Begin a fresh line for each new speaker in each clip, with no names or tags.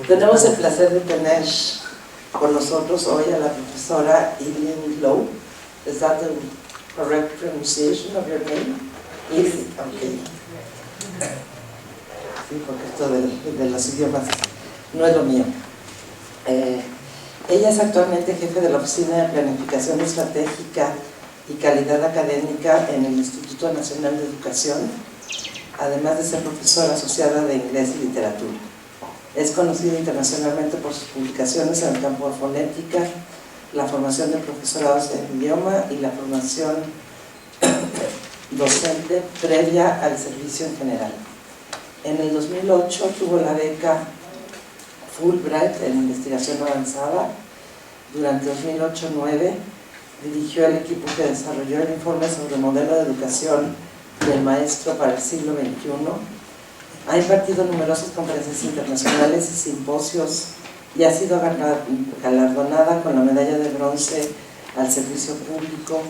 Tenemos el placer de tener con nosotros hoy a la profesora Eileen Lowe. Is that the correct pronunciation of your name? Eileen, okay. Sí, porque esto de los idiomas no es lo mío. Ella es actualmente jefe de la Oficina de Planificación Estratégica y Calidad Académica en el Instituto Nacional de Educación, además de ser profesora asociada de inglés y literatura. Es conocida internacionalmente por sus publicaciones en el campo de fonética, la formación de profesorados en idioma y la formación docente previa al servicio en general. En el 2008 tuvo la beca Fulbright en investigación avanzada. Durante 2008-9 dirigió el equipo que desarrolló el informe sobre el modelo de educación del maestro para el siglo XXI. Ha impartido numerosas conferencias internacionales y simposios y ha sido galardonada con la medalla de bronce al servicio público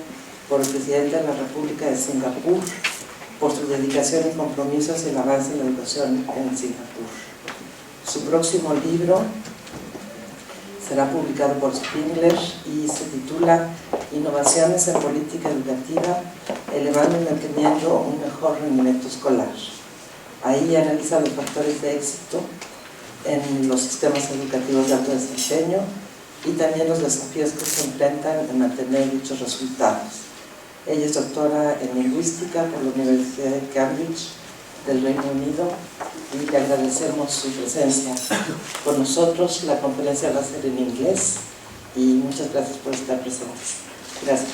por el presidente de la República de Singapur por su dedicación y compromiso hacia el avance en la educación en Singapur. Su próximo libro será publicado por Spengler y se titula Innovaciones en Política Educativa, elevando y manteniendo un mejor rendimiento escolar. Ahí analiza los factores de éxito en los sistemas educativos de alto desempeño y también los desafíos que se enfrentan en mantener dichos resultados. Ella es doctora en lingüística por la Universidad de Cambridge del Reino Unido y le agradecemos su presencia con nosotros. La conferencia va a ser en inglés y muchas gracias por estar presentes. Gracias.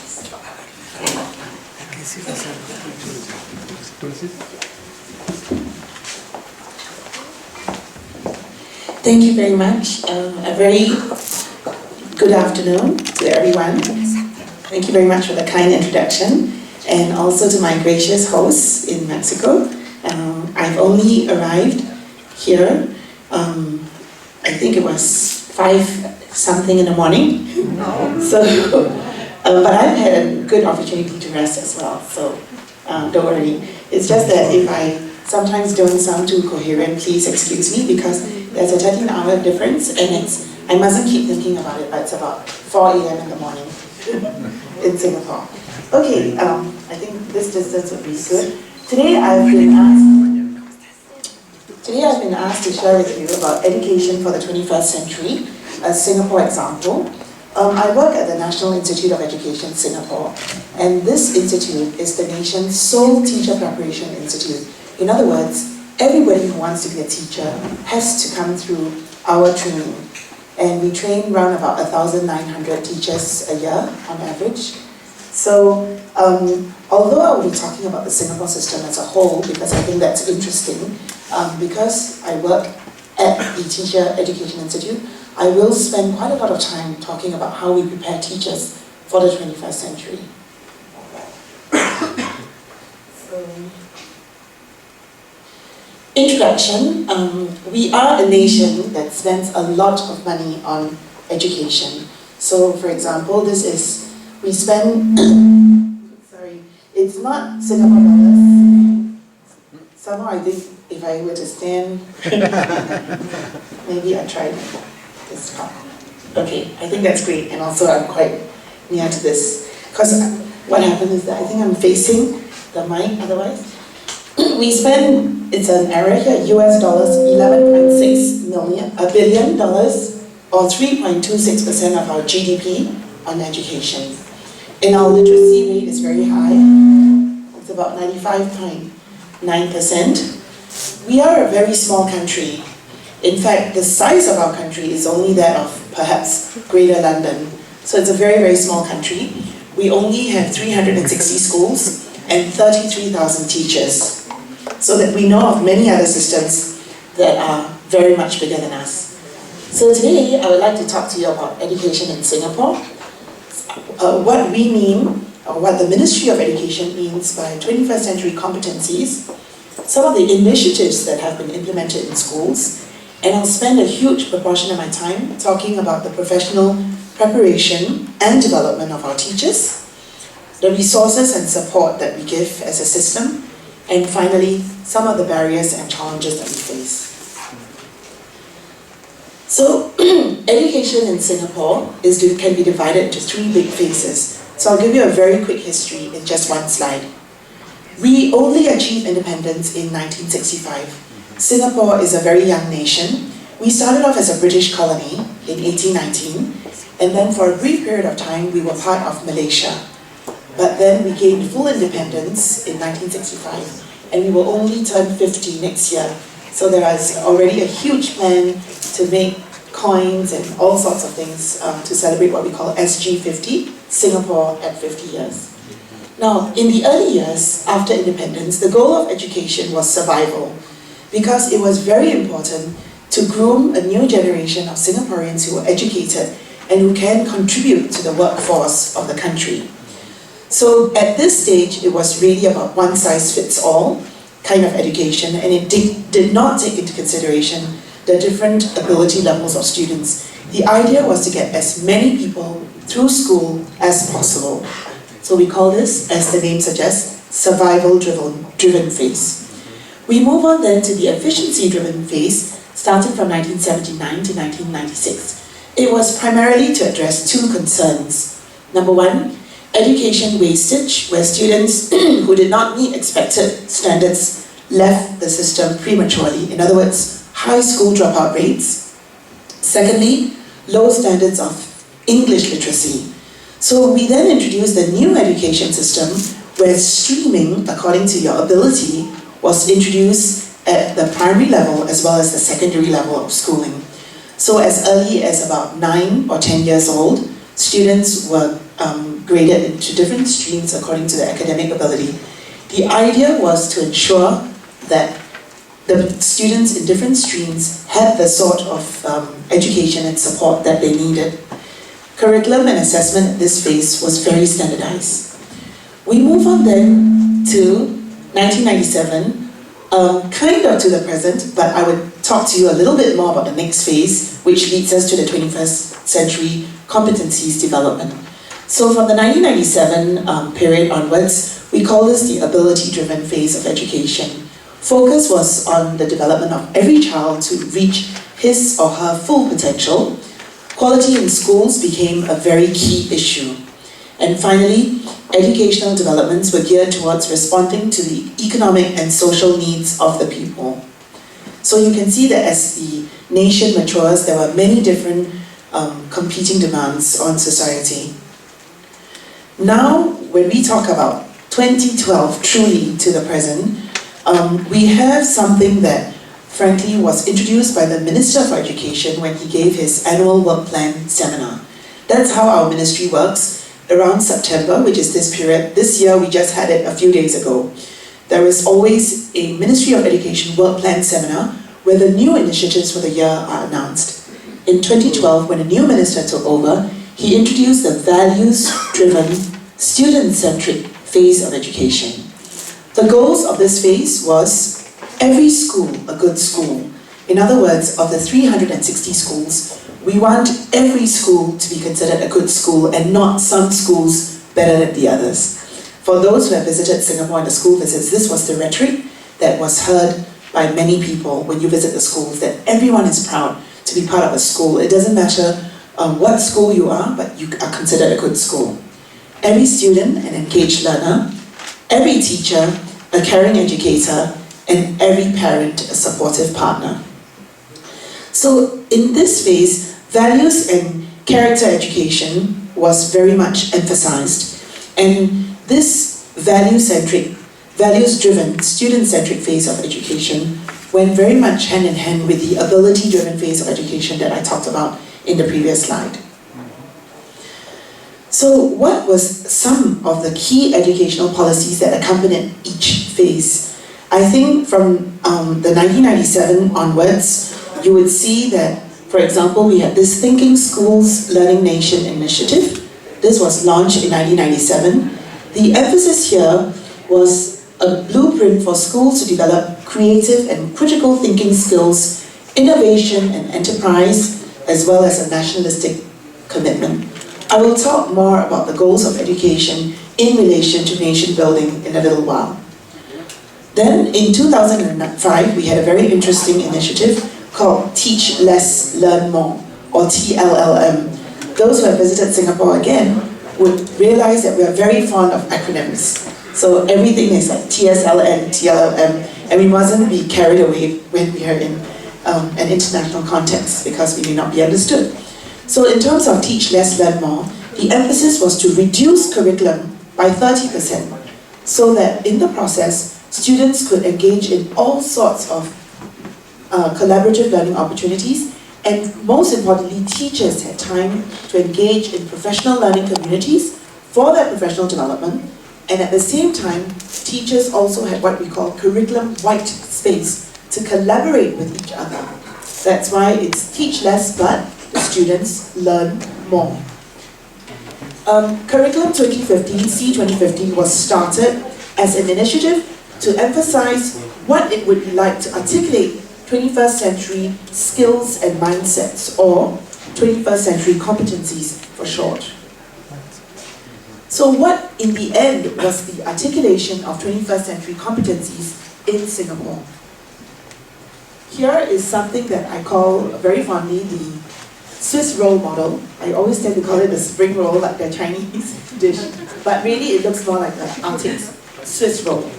Thank you very much. A very good afternoon to everyone. Thank you very much for the kind introduction, and also to my gracious hosts in Mexico. I've only arrived here, I think it was 5-something in the morning. No. So, but I've had a good opportunity to rest as well, so don't worry. It's just that if I sometimes don't sound too coherent, please excuse me, because there's a 13-hour difference, and I mustn't keep thinking about it, but it's about 4 a.m. in the morning in Singapore. Okay, I think this distance would be good. Today I've been asked to share with you about education for the 21st century, a Singapore example. I work at the National Institute of Education, Singapore, and this institute is the nation's sole teacher preparation institute. In other words, everybody who wants to be a teacher has to come through our training. And we train around about 1,900 teachers a year on average. So, although I will be talking about the Singapore system as a whole, because I think that's interesting, because I work at the Teacher Education Institute, I will spend quite a lot of time talking about how we prepare teachers for the 21st century. Introduction, we are a nation that spends a lot of money on education. So, for example, we spend, sorry, it's not Singapore dollars. Somehow I think if I were to stand, maybe I tried this part. Okay, I think that's great, and also I'm quite near to this. Because what happened is that I think I'm facing the mic otherwise. We spend, it's an error here, US dollars, $11.6 billion, or 3.26% of our GDP on education. And our literacy rate is very high. It's about 95.9%. We are a very small country. In fact, the size of our country is only that of perhaps Greater London. So it's a very, very small country. We only have 360 schools and 33,000 teachers. So that we know of many other systems that are very much bigger than us. So today, I would like to talk to you about education in Singapore, what we mean, or what the Ministry of Education means by 21st century competencies, some of the initiatives that have been implemented in schools, and I'll spend a huge proportion of my time talking about the professional preparation and development of our teachers, the resources and support that we give as a system, and finally, some of the barriers and challenges that we face. So education in Singapore can be divided into three big phases. So I'll give you a very quick history in just one slide. We only achieved independence in 1965. Singapore is a very young nation. We started off as a British colony in 1819, and then for a brief period of time we were part of Malaysia. But then we gained full independence in 1965, and we will only turn 50 next year. So there is already a huge plan to make coins and all sorts of things to celebrate what we call SG50, Singapore at 50 years. Now, in the early years after independence, the goal of education was survival, because it was very important to groom a new generation of Singaporeans who are educated and who can contribute to the workforce of the country. So at this stage, it was really about one-size-fits-all kind of education, and it did not take into consideration the different ability levels of students. The idea was to get as many people through school as possible. So we call this, as the name suggests, survival-driven phase. We move on then to the efficiency-driven phase, starting from 1979 to 1996. It was primarily to address two concerns. Number one, education wastage, where students who did not meet expected standards left the system prematurely. In other words, high school dropout rates. Secondly, low standards of English literacy. So we then introduced the new education system where streaming, according to your ability, was introduced at the primary level as well as the secondary level of schooling. So as early as about 9 or 10 years old, students were graded into different streams according to their academic ability. The idea was to ensure that the students in different streams had the sort of education and support that they needed. Curriculum and assessment at this phase was very standardized. We move on then to 1997, kind of to the present, but I would talk to you a little bit more about the next phase, which leads us to the 21st century competencies development. So from the 1997 period onwards, we call this the ability-driven phase of education. Focus was on the development of every child to reach his or her full potential. Quality in schools became a very key issue. And finally, educational developments were geared towards responding to the economic and social needs of the people. So you can see that as the nation matures, there were many different competing demands on society. Now, when we talk about 2012 truly to the present, we have something that frankly was introduced by the Minister for Education when he gave his annual work plan seminar. That's how our ministry works. Around September, which is this period, this year we just had it a few days ago, there is always a Ministry of Education work plan seminar where the new initiatives for the year are announced. In 2012, when a new minister took over, he introduced the values-driven, student-centric phase of education. The goals of this phase was every school a good school. In other words, of the 360 schools, we want every school to be considered a good school and not some schools better than the others. For those who have visited Singapore on the school visits, this was the rhetoric that was heard by many people when you visit the schools, that everyone is proud to be part of a school. It doesn't matter what school you are, but you are considered a good school. Every student an engaged learner, every teacher a caring educator, and every parent a supportive partner. So in this phase, values and character education was very much emphasized, and this values-driven, student-centric phase of education went very much hand in hand with the ability-driven phase of education that I talked about in the previous slide. So what was some of the key educational policies that accompanied each phase? I think from the 1997 onwards, you would see that, for example, we had this Thinking Schools Learning Nation initiative. This was launched in 1997. The emphasis here was a blueprint for schools to develop creative and critical thinking skills, innovation and enterprise, as well as a nationalistic commitment. I will talk more about the goals of education in relation to nation building in a little while. Then in 2005, we had a very interesting initiative called Teach Less, Learn More, or TLLM. Those who have visited Singapore again would realize that we are very fond of acronyms. So everything is like TSLN, TLLM, and we mustn't be carried away when we are in an international context because we may not be understood. So in terms of Teach Less, Learn More, the emphasis was to reduce curriculum by 30% so that in the process, students could engage in all sorts of collaborative learning opportunities, and most importantly, teachers had time to engage in professional learning communities for their professional development, and at the same time, teachers also had what we call curriculum white space to collaborate with each other. That's why it's teach less, but the students learn more. Curriculum 2015, C2015, was started as an initiative to emphasize what it would be like to articulate 21st century skills and mindsets, or 21st century competencies for short. So what in the end was the articulation of 21st century competencies in Singapore? Here is something that I call very fondly the Swiss roll model. I always tend to call it the spring roll, like the Chinese dish, but really it looks more like the Arctic's Swiss roll.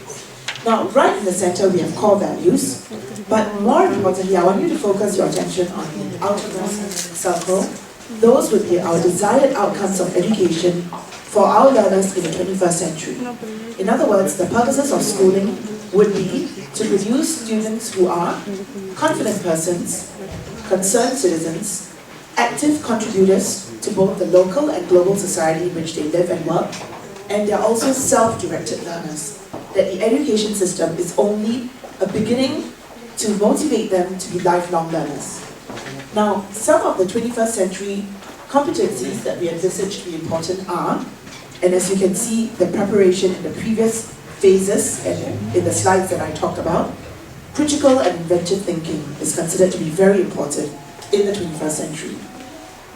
Now, right in the center we have core values, but more importantly, I want you to focus your attention on the outermost circle. Those would be our desired outcomes of education for our learners in the 21st century. In other words, the purposes of schooling would be to produce students who are confident persons, concerned citizens, active contributors to both the local and global society in which they live and work, and they're also self-directed learners. That the education system is only a beginning to motivate them to be lifelong learners. Now, some of the 21st century competencies that we envisage to be important are, and as you can see, the preparation in the previous phases and in the slides that I talked about, critical and inventive thinking is considered to be very important in the 21st century.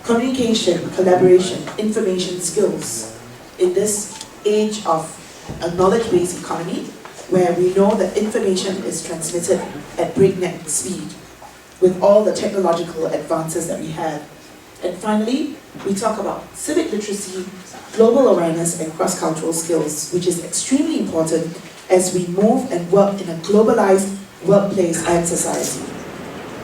Communication, collaboration, information skills in this age of a knowledge-based economy where we know that information is transmitted at breakneck speed with all the technological advances that we have. And finally, we talk about civic literacy, global awareness, and cross-cultural skills, which is extremely important as we move and work in a globalized workplace and society.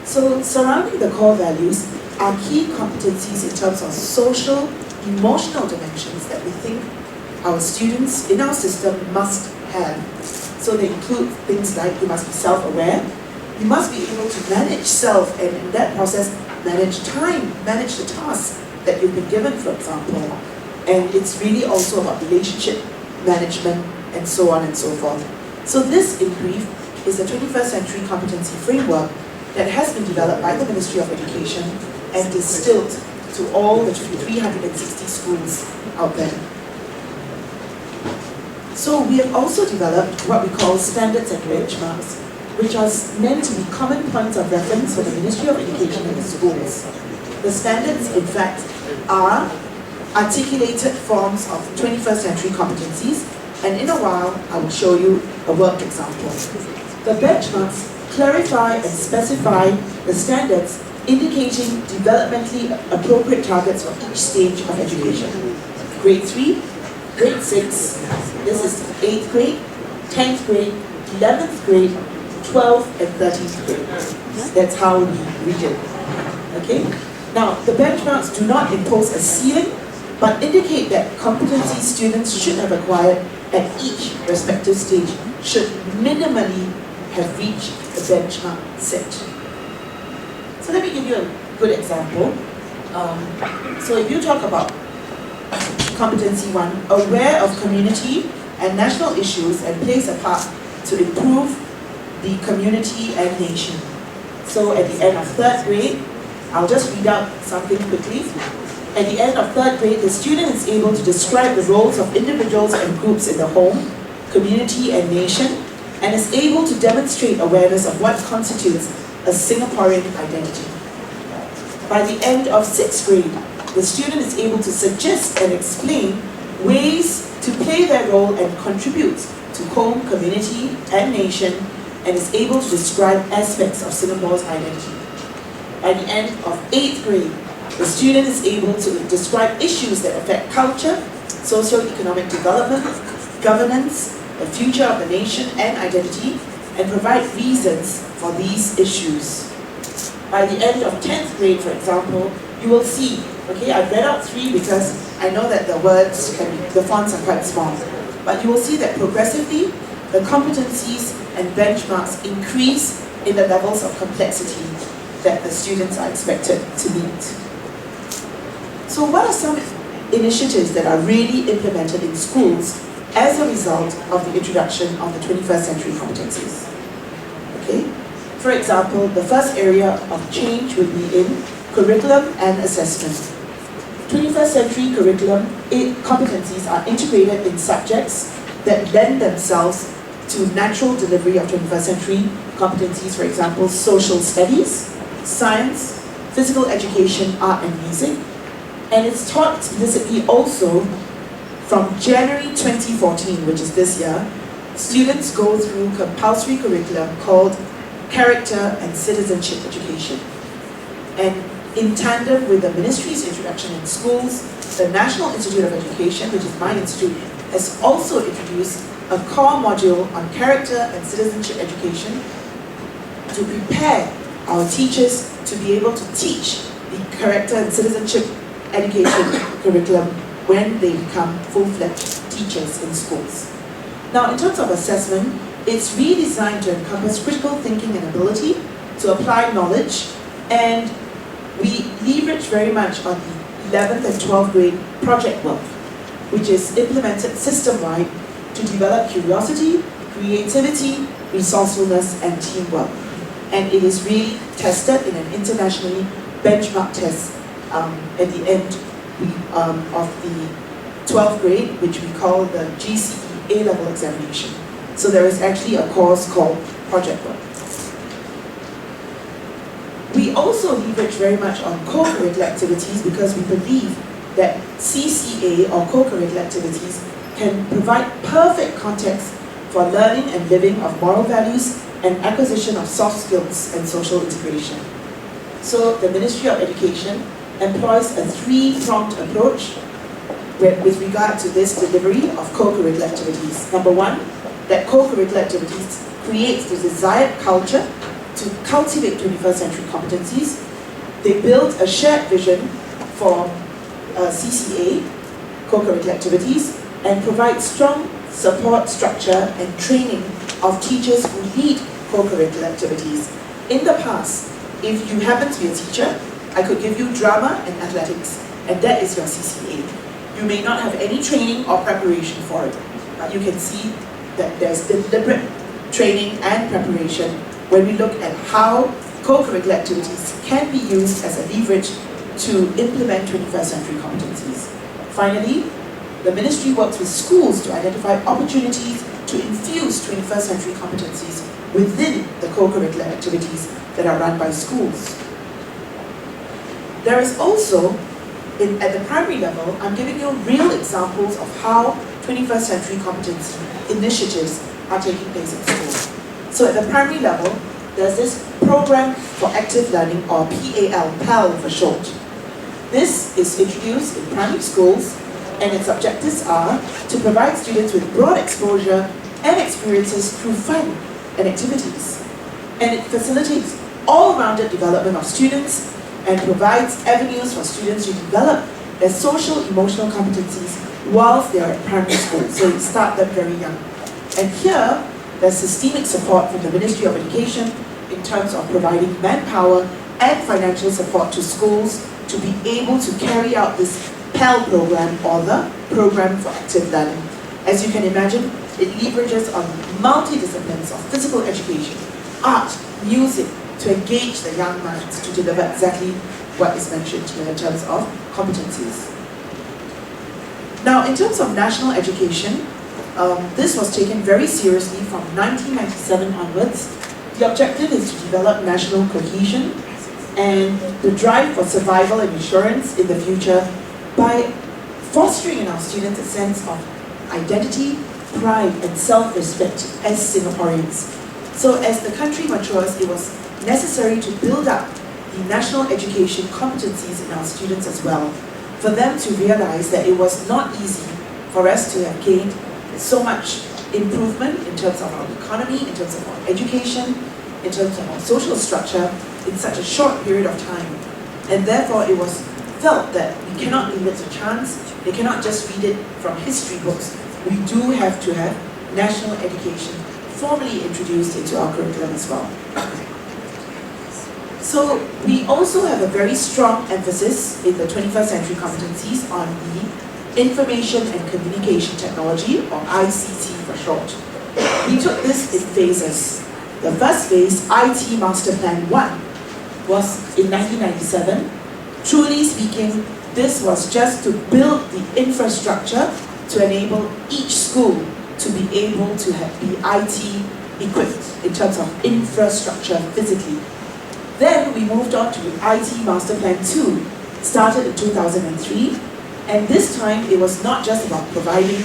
So surrounding the core values are key competencies in terms of social, emotional dimensions that we think our students in our system must have. So they include things like you must be self-aware, you must be able to manage self, and in that process manage time, manage the tasks that you've been given, for example. And it's really also about relationship management and so on and so forth. So this, in brief, is the 21st century competency framework that has been developed by the Ministry of Education and distilled to all the 360 schools out there. So we have also developed what we call standards and benchmarks, which are meant to be common points of reference for the Ministry of Education and the schools. The standards, in fact, are articulated forms of 21st century competencies, and in a while I will show you a work example. The benchmarks clarify and specify the standards indicating developmentally appropriate targets for each stage of education. Grade 3, Grade 6, this is 8th grade, 10th grade, 11th grade, 12th and 13th grade. That's how we read it. Okay? Now, the benchmarks do not impose a ceiling, but indicate that competency students should have acquired at each respective stage should minimally have reached the benchmark set. So let me give you a good example. So if you talk about competency 1, aware of community and national issues and plays a part to improve the community and nation. So at the end of 3rd grade, I'll just read out something quickly. At the end of 3rd grade, the student is able to describe the roles of individuals and groups in the home, community and nation, and is able to demonstrate awareness of what constitutes a Singaporean identity. By the end of 6th grade, the student is able to suggest and explain ways to play their role and contribute to home, community and nation, and is able to describe aspects of Singapore's identity. By the end of 8th grade, the student is able to describe issues that affect culture, socio-economic development, governance, the future of the nation and identity, and provide reasons for these issues. By the end of 10th grade, for example, you will see, okay, I've read out 3 because I know that the fonts are quite small, but you will see that progressively, the competencies and benchmarks increase in the levels of complexity that the students are expected to meet. So what are some initiatives that are really implemented in schools as a result of the introduction of the 21st century competencies? Okay? For example, the first area of change will be in curriculum and assessment. 21st century curriculum competencies are integrated in subjects that lend themselves to natural delivery of 21st century competencies, for example, social studies, science, physical education, art and music. And it's taught explicitly also from January 2014, which is this year. Students go through compulsory curriculum called Character and Citizenship Education. And in tandem with the ministry's introduction in schools, the National Institute of Education, which is my institute, has also introduced a core module on character and citizenship education to prepare our teachers to be able to teach the character and citizenship education curriculum when they become full-fledged teachers in schools. Now, in terms of assessment, it's redesigned to encompass critical thinking and ability to apply knowledge, and we leverage very much on the 11th and 12th grade project work, which is implemented system-wide to develop curiosity, creativity, resourcefulness, and teamwork. And it is really tested in an internationally benchmark test at the end of the 12th grade, which we call the GCE A-level examination. So there is actually a course called Project Work. We also leverage very much on co-curricular activities because we believe that CCA or co-curricular activities can provide perfect context for learning and living of moral values and acquisition of soft skills and social integration. So the Ministry of Education employs a 3-pronged approach with regard to this delivery of co-curricular activities. Number 1, that co-curricular activities creates the desired culture to cultivate 21st century competencies. They build a shared vision for CCA, co-curricular activities, and provide strong support structure and training of teachers who lead co-curricular activities. In the past, if you happen to be a teacher, I could give you drama and athletics, and that is your CCA. You may not have any training or preparation for it, but you can see that there's deliberate training and preparation when we look at how co-curricular activities can be used as a leverage to implement 21st century competencies. Finally, the ministry works with schools to identify opportunities to infuse 21st century competencies within the co-curricular activities that are run by schools. There is also, at the primary level, I'm giving you real examples of how 21st century competency initiatives are taking place in schools. So at the primary level, there's this Program for Active Learning, or PAL for short. This is introduced in primary schools, and its objectives are to provide students with broad exposure and experiences through fun and activities. And it facilitates all-rounded development of students and provides avenues for students to develop their social emotional competencies whilst they are at primary school. So you start them very young. And here, there's systemic support from the Ministry of Education in terms of providing manpower and financial support to schools to be able to carry out this PAL program, or the Program for Active Learning. As you can imagine, it leverages on multi-disciplines of physical education, art, music, to engage the young minds to deliver exactly what is mentioned here in terms of competencies. Now, in terms of national education, this was taken very seriously from 1997 onwards. The objective is to develop national cohesion and the drive for survival and assurance in the future by fostering in our students a sense of identity, pride, and self-respect as Singaporeans. So as the country matures, it was necessary to build up the national education competencies in our students as well, for them to realize that it was not easy for us to have gained so much improvement in terms of our economy, in terms of our education, in terms of our social structure in such a short period of time. And therefore it was felt that we cannot leave it to chance, they cannot just read it from history books. We do have to have national education formally introduced into our curriculum as well. So we also have a very strong emphasis in the 21st century competencies on the information and communication technology, or ICT for short. We took this in phases. The first phase, IT Master Plan 1, was in 1997. Truly speaking, this was just to build the infrastructure to enable each school to be able to be IT equipped in terms of infrastructure physically. Then we moved on to IT Master Plan 2, started in 2003, and this time it was not just about providing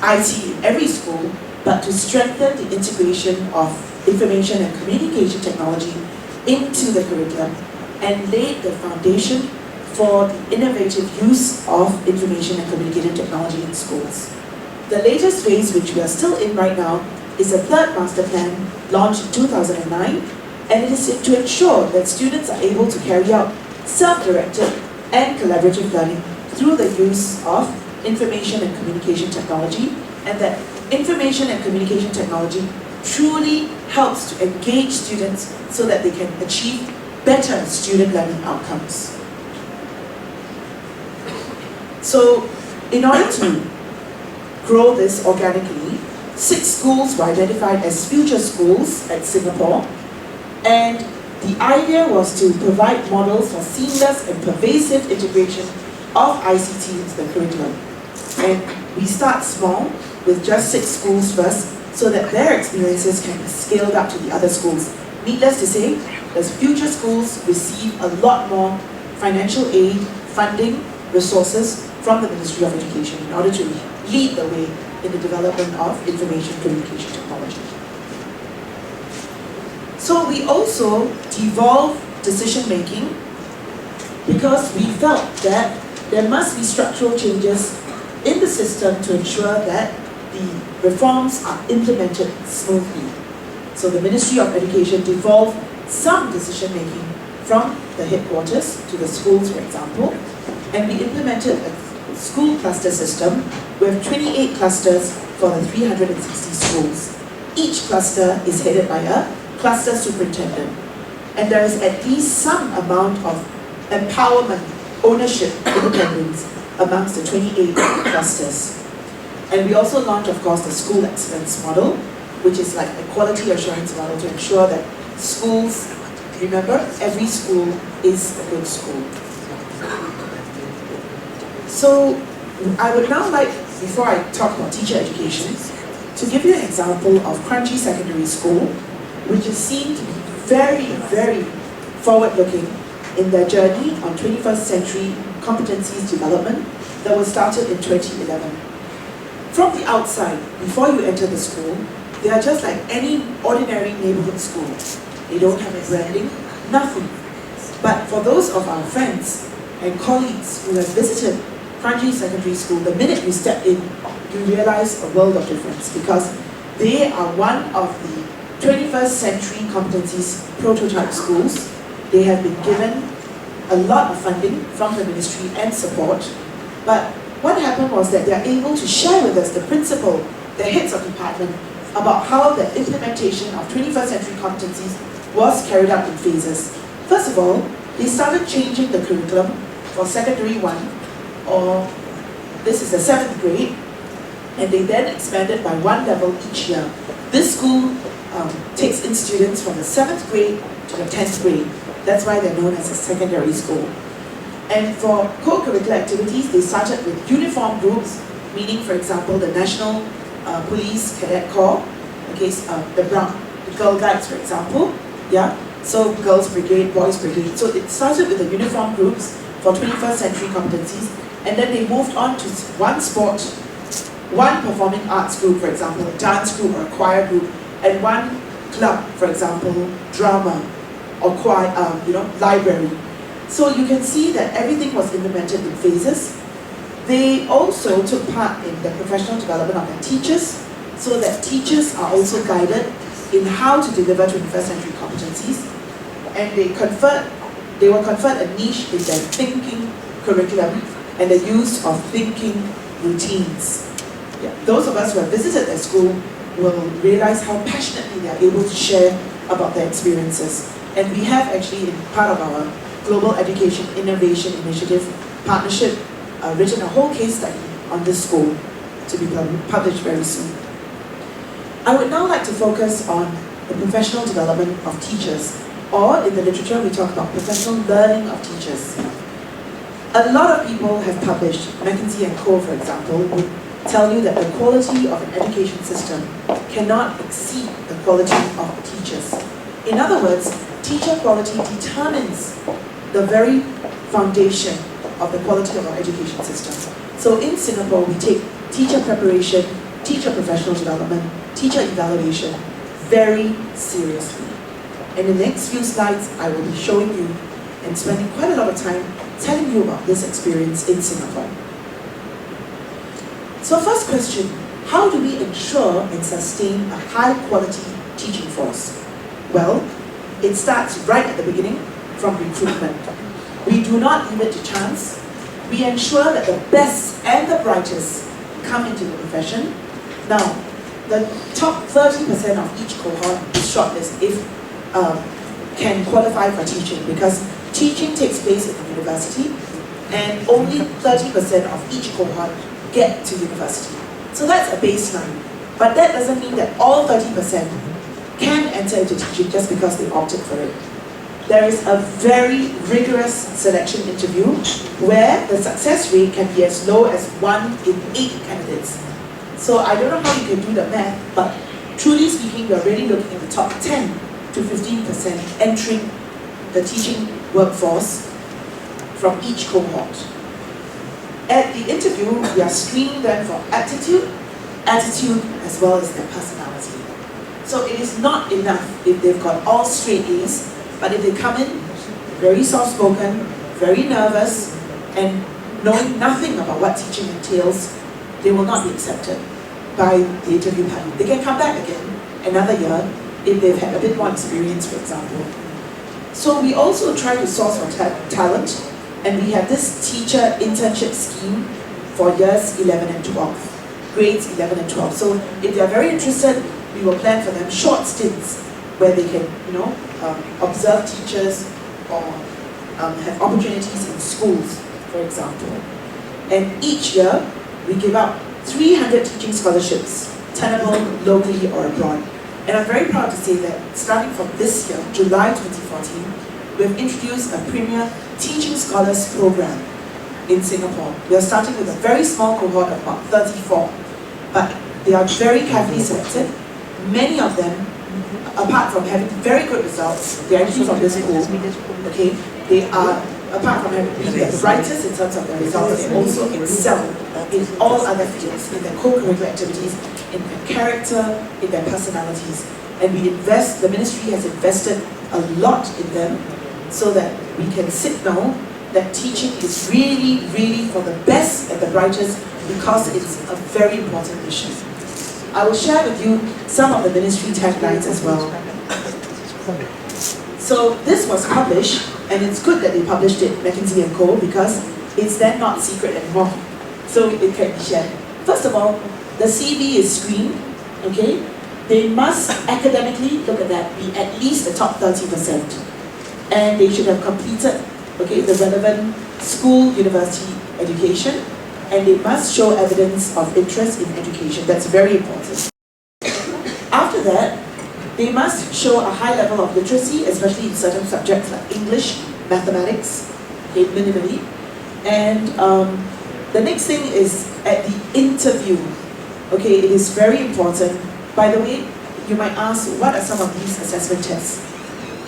IT in every school, but to strengthen the integration of information and communication technology into the curriculum and laid the foundation for the innovative use of information and communication technology in schools. The latest phase, which we are still in right now, is a third master plan launched in 2009, and it is to ensure that students are able to carry out self-directed and collaborative learning through the use of information and communication technology, and that information and communication technology truly helps to engage students so that they can achieve better student learning outcomes. So, in order to grow this organically, 6 schools were identified as future schools at Singapore, and the idea was to provide models for seamless and pervasive integration of ICT into the curriculum. And we start small with just 6 schools first, so that their experiences can be scaled up to the other schools. Needless to say, the future schools receive a lot more financial aid, funding, resources from the Ministry of Education in order to lead the way in the development of information communication technology. So we also devolved decision making because we felt that there must be structural changes in the system to ensure that the reforms are implemented smoothly. So the Ministry of Education devolved some decision making from the headquarters to the schools, for example, and we implemented a school cluster system with 28 clusters for the 360 schools. Each cluster is headed by a cluster superintendent, and there is at least some amount of empowerment, ownership, independence amongst the 28 clusters. And we also launched, of course, the school excellence model, which is like a quality assurance model to ensure that schools, remember, every school is a good school. So I would now like, before I talk about teacher education, to give you an example of Kranji Secondary School, which is seen to be very, very forward-looking in their journey on 21st century competencies development that was started in 2011. From the outside, before you enter the school, they are just like any ordinary neighborhood school. They don't have a branding, nothing. But for those of our friends and colleagues who have visited Kranji Secondary School, the minute you step in, you realize a world of difference because they are one of the 21st century competencies prototype schools. They have been given a lot of funding from the ministry and support, but what happened was that they are able to share with us, the principal, the heads of department, about how the implementation of 21st century competencies was carried out in phases. First of all, they started changing the curriculum for secondary 1, or this is the 7th grade, and they then expanded by 1 level each year. This school takes in students from the 7th grade to the 10th grade. That's why they're known as a secondary school. And for co-curricular activities, they started with uniform groups, meaning, for example, the National Police Cadet Corps, okay, the Girl Guides, for example, yeah. So Girls Brigade, Boys Brigade. So it started with the uniform groups for 21st century competencies, and then they moved on to one sport, one performing arts group, for example, a dance group or a choir group, and one club, for example, drama. or library. So you can see that everything was implemented in phases. They also took part in the professional development of their teachers, so that teachers are also guided in how to deliver 21st century competencies, and they were conferred a niche in their thinking curriculum and the use of thinking routines. Yeah. Those of us who have visited their school will realize how passionately they are able to share about their experiences. And we have actually, in part of our Global Education Innovation Initiative partnership, written a whole case study on this school to be published very soon. I would now like to focus on the professional development of teachers, or in the literature we talk about professional learning of teachers. A lot of people have published, McKinsey and Co, for example, would tell you that the quality of an education system cannot exceed the quality of teachers. In other words, teacher quality determines the very foundation of the quality of our education system. So in Singapore, we take teacher preparation, teacher professional development, teacher evaluation very seriously. And in the next few slides, I will be showing you and spending quite a lot of time telling you about this experience in Singapore. So first question, how do we ensure and sustain a high quality teaching force? Well, it starts right at the beginning from recruitment. We do not leave it to chance. We ensure that the best and the brightest come into the profession. Now, the top 30% of each cohort is shortlisted if can qualify for teaching, because teaching takes place at the university and only 30% of each cohort get to university. So that's a baseline. But that doesn't mean that all 30% can enter into teaching just because they opted for it. There is a very rigorous selection interview where the success rate can be as low as 1 in 8 candidates. So I don't know how you can do the math, but truly speaking, we're really looking at the top 10 to 15% entering the teaching workforce from each cohort. At the interview, we are screening them for aptitude, attitude, as well as their personality. So it is not enough if they've got all straight A's, but if they come in very soft-spoken, very nervous, and knowing nothing about what teaching entails, they will not be accepted by the interview panel. They can come back again another year if they've had a bit more experience, for example. So we also try to source for talent, and we have this teacher internship scheme for years 11 and 12, grades 11 and 12. So if they are very interested, we will plan for them short stints where they can, observe teachers or have opportunities in schools, for example. And each year, we give out 300 teaching scholarships, tenable locally or abroad. And I'm very proud to say that starting from this year, July 2014, we've introduced a premier Teaching Scholars program in Singapore. We are starting with a very small cohort of about 34, but they are very carefully selected. Many of them, apart from having very good results, they are actually from this school, okay? They are, apart from being the brightest in terms of their results, they also excel in all other fields, in their co-curricular activities, in their character, in their personalities. And we invest, the ministry has invested a lot in them so that we can signal that teaching is really, really for the best and the brightest, because it's a very important mission. I will share with you some of the ministry taglines as well. So this was published, and it's good that they published it, McKinsey and Co, because it's then not secret anymore. So it can be shared. First of all, the CV is screened, okay? They must academically, look at that, be at least the top 30%. And they should have completed, okay, the relevant school, university education, and they must show evidence of interest in education. That's very important. After that, they must show a high level of literacy, especially in certain subjects like English, mathematics, okay, minimally. And the next thing is at the interview. Okay, it is very important. By the way, you might ask, what are some of these assessment tests?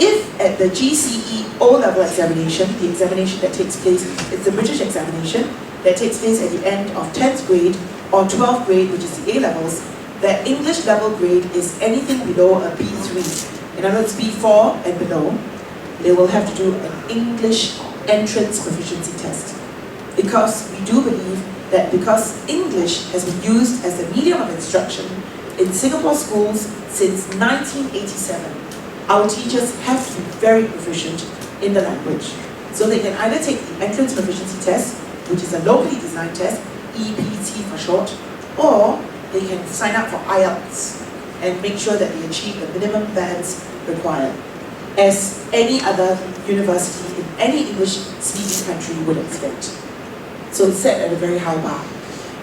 If at the GCE O-level examination, the examination that takes place, it's the British examination, that takes place at the end of 10th grade or 12th grade, which is the A-levels, the English level grade is anything below a B3. In other words, B4 and below. they will have to do an English entrance proficiency test. Because we do believe that because English has been used as the medium of instruction in Singapore schools since 1987, our teachers have to be very proficient in the language. So they can either take the entrance proficiency test, which is a locally designed test, EPT for short, or they can sign up for IELTS and make sure that they achieve the minimum bands required, as any other university in any English-speaking country would expect. So it's set at a very high bar.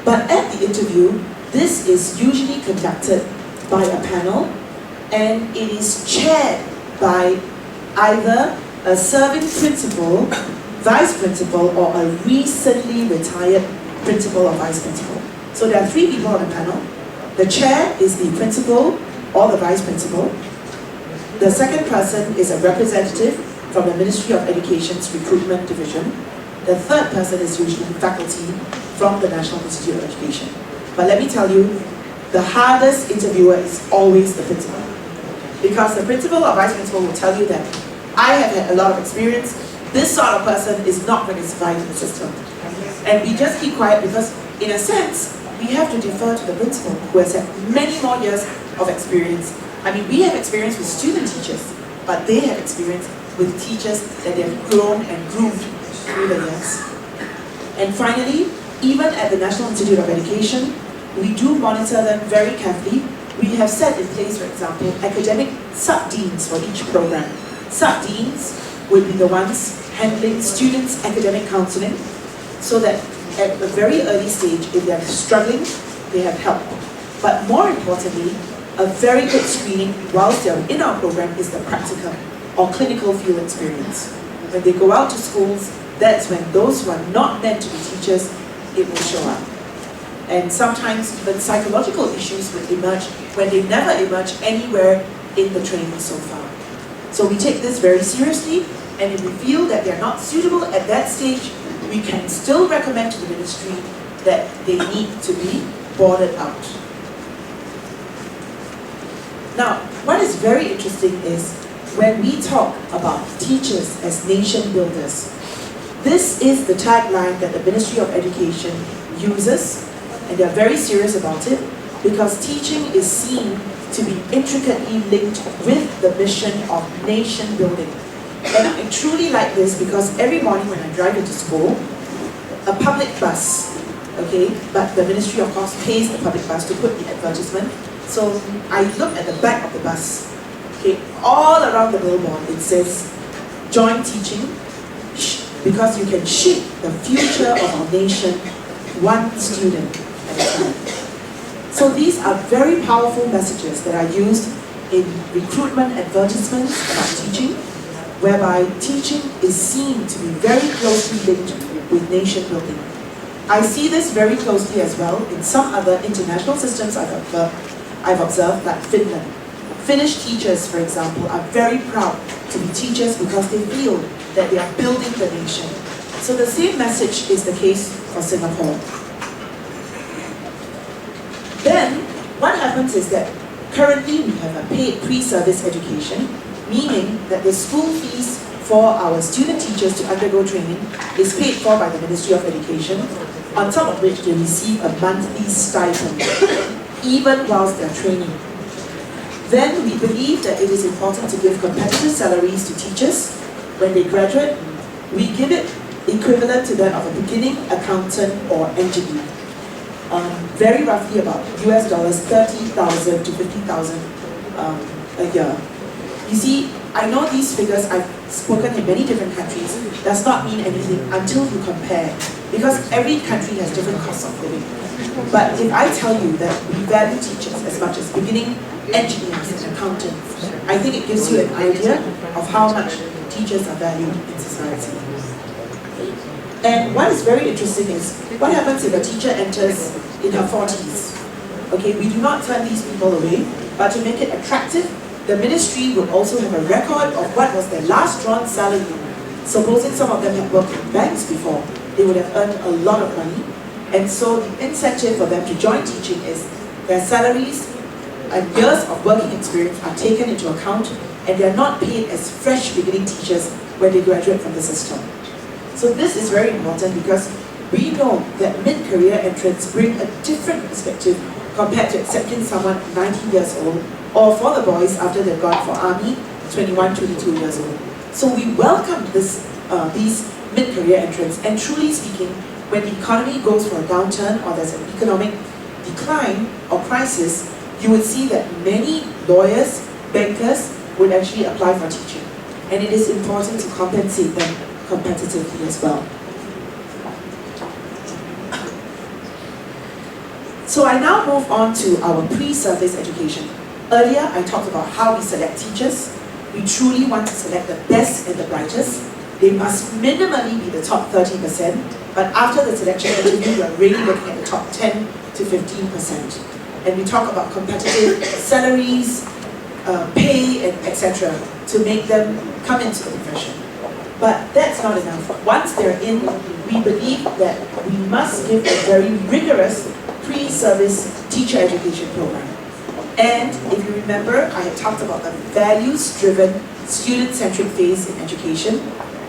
But at the interview, this is usually conducted by a panel, and it is chaired by either a serving principal, vice principal, or a recently retired principal or vice principal. So there are 3 people on the panel. The chair is the principal or the vice principal. The second person is a representative from the Ministry of Education's recruitment division. The third person is usually faculty from the National Institute of Education. But let me tell you, the hardest interviewer is always the principal. Because the principal or vice principal will tell you that I have had a lot of experience, this sort of person is not going to survive in the system. And we just keep quiet because, in a sense, we have to defer to the principal who has had many more years of experience. I mean, we have experience with student teachers, but they have experience with teachers that they have grown and groomed through the years. And finally, even at the National Institute of Education, we do monitor them very carefully. We have set in place, for example, academic sub-deans for each program. Sub-deans would be the ones handling students' academic counseling, so that at a very early stage, if they are struggling, they have help. But more importantly, a very good screening whilst they are in our program is the practicum or clinical field experience. When they go out to schools, that's when those who are not meant to be teachers, it will show up. And sometimes even psychological issues will emerge when they never emerge anywhere in the training so far. So we take this very seriously, and if we feel that they are not suitable at that stage, we can still recommend to the ministry that they need to be boarded out. Now, what is very interesting is when we talk about teachers as nation builders, this is the tagline that the Ministry of Education uses, and they're very serious about it, because teaching is seen to be intricately linked with the mission of nation building. And I truly like this because every morning when I drive into school, a public bus, okay, but the ministry of course pays the public bus to put the advertisement. So I look at the back of the bus, okay, all around the billboard it says, join teaching, because you can shape the future of our nation one student at a time. So these are very powerful messages that are used in recruitment advertisements about teaching, whereby teaching is seen to be very closely linked with nation building. I see this very closely as well in some other international systems I've observed, like Finland. Finnish teachers, for example, are very proud to be teachers because they feel that they are building the nation. So the same message is the case for Singapore. Then, what happens is that currently we have a paid pre-service education, meaning that the school fees for our student teachers to undergo training is paid for by the Ministry of Education, on top of which they receive a monthly stipend, even whilst they're training. Then we believe that it is important to give competitive salaries to teachers. When they graduate, we give it equivalent to that of a beginning accountant or engineer. Very roughly about US dollars 30,000 to 50,000 a year. You see, I know these figures, I've spoken in many different countries, does not mean anything until you compare, because every country has different costs of living. But if I tell you that we value teachers as much as beginning engineers and accountants, I think it gives you an idea of how much teachers are valued in society. And what is very interesting is, what happens if a teacher enters in her 40s? Okay, we do not turn these people away, but to make it attractive, the ministry will also have a record of what was their last drawn salary. Supposing some of them had worked in banks before, they would have earned a lot of money. And so the incentive for them to join teaching is their salaries and years of working experience are taken into account and they're not paid as fresh beginning teachers when they graduate from the system. So this is very important because we know that mid-career entrants bring a different perspective compared to accepting someone 19 years old, or for the boys after they've gone for army, 21, 22 years old. So we welcome these mid-career entrants, and truly speaking, when the economy goes for a downturn or there's an economic decline or crisis, you would see that many lawyers, bankers would actually apply for teaching. And it is important to compensate them competitively as well. So I now move on to our pre-service education. Earlier I talked about how we select teachers. We truly want to select the best and the brightest. They must minimally be the top 30%, but after the selection interview, we are really looking at the top 10 to 15%. And we talk about competitive salaries, pay, and etc. to make them come into the profession. But that's not enough. Once they're in, we believe that we must give a very rigorous pre-service teacher education program. And if you remember, I had talked about the values-driven, student-centric phase in education,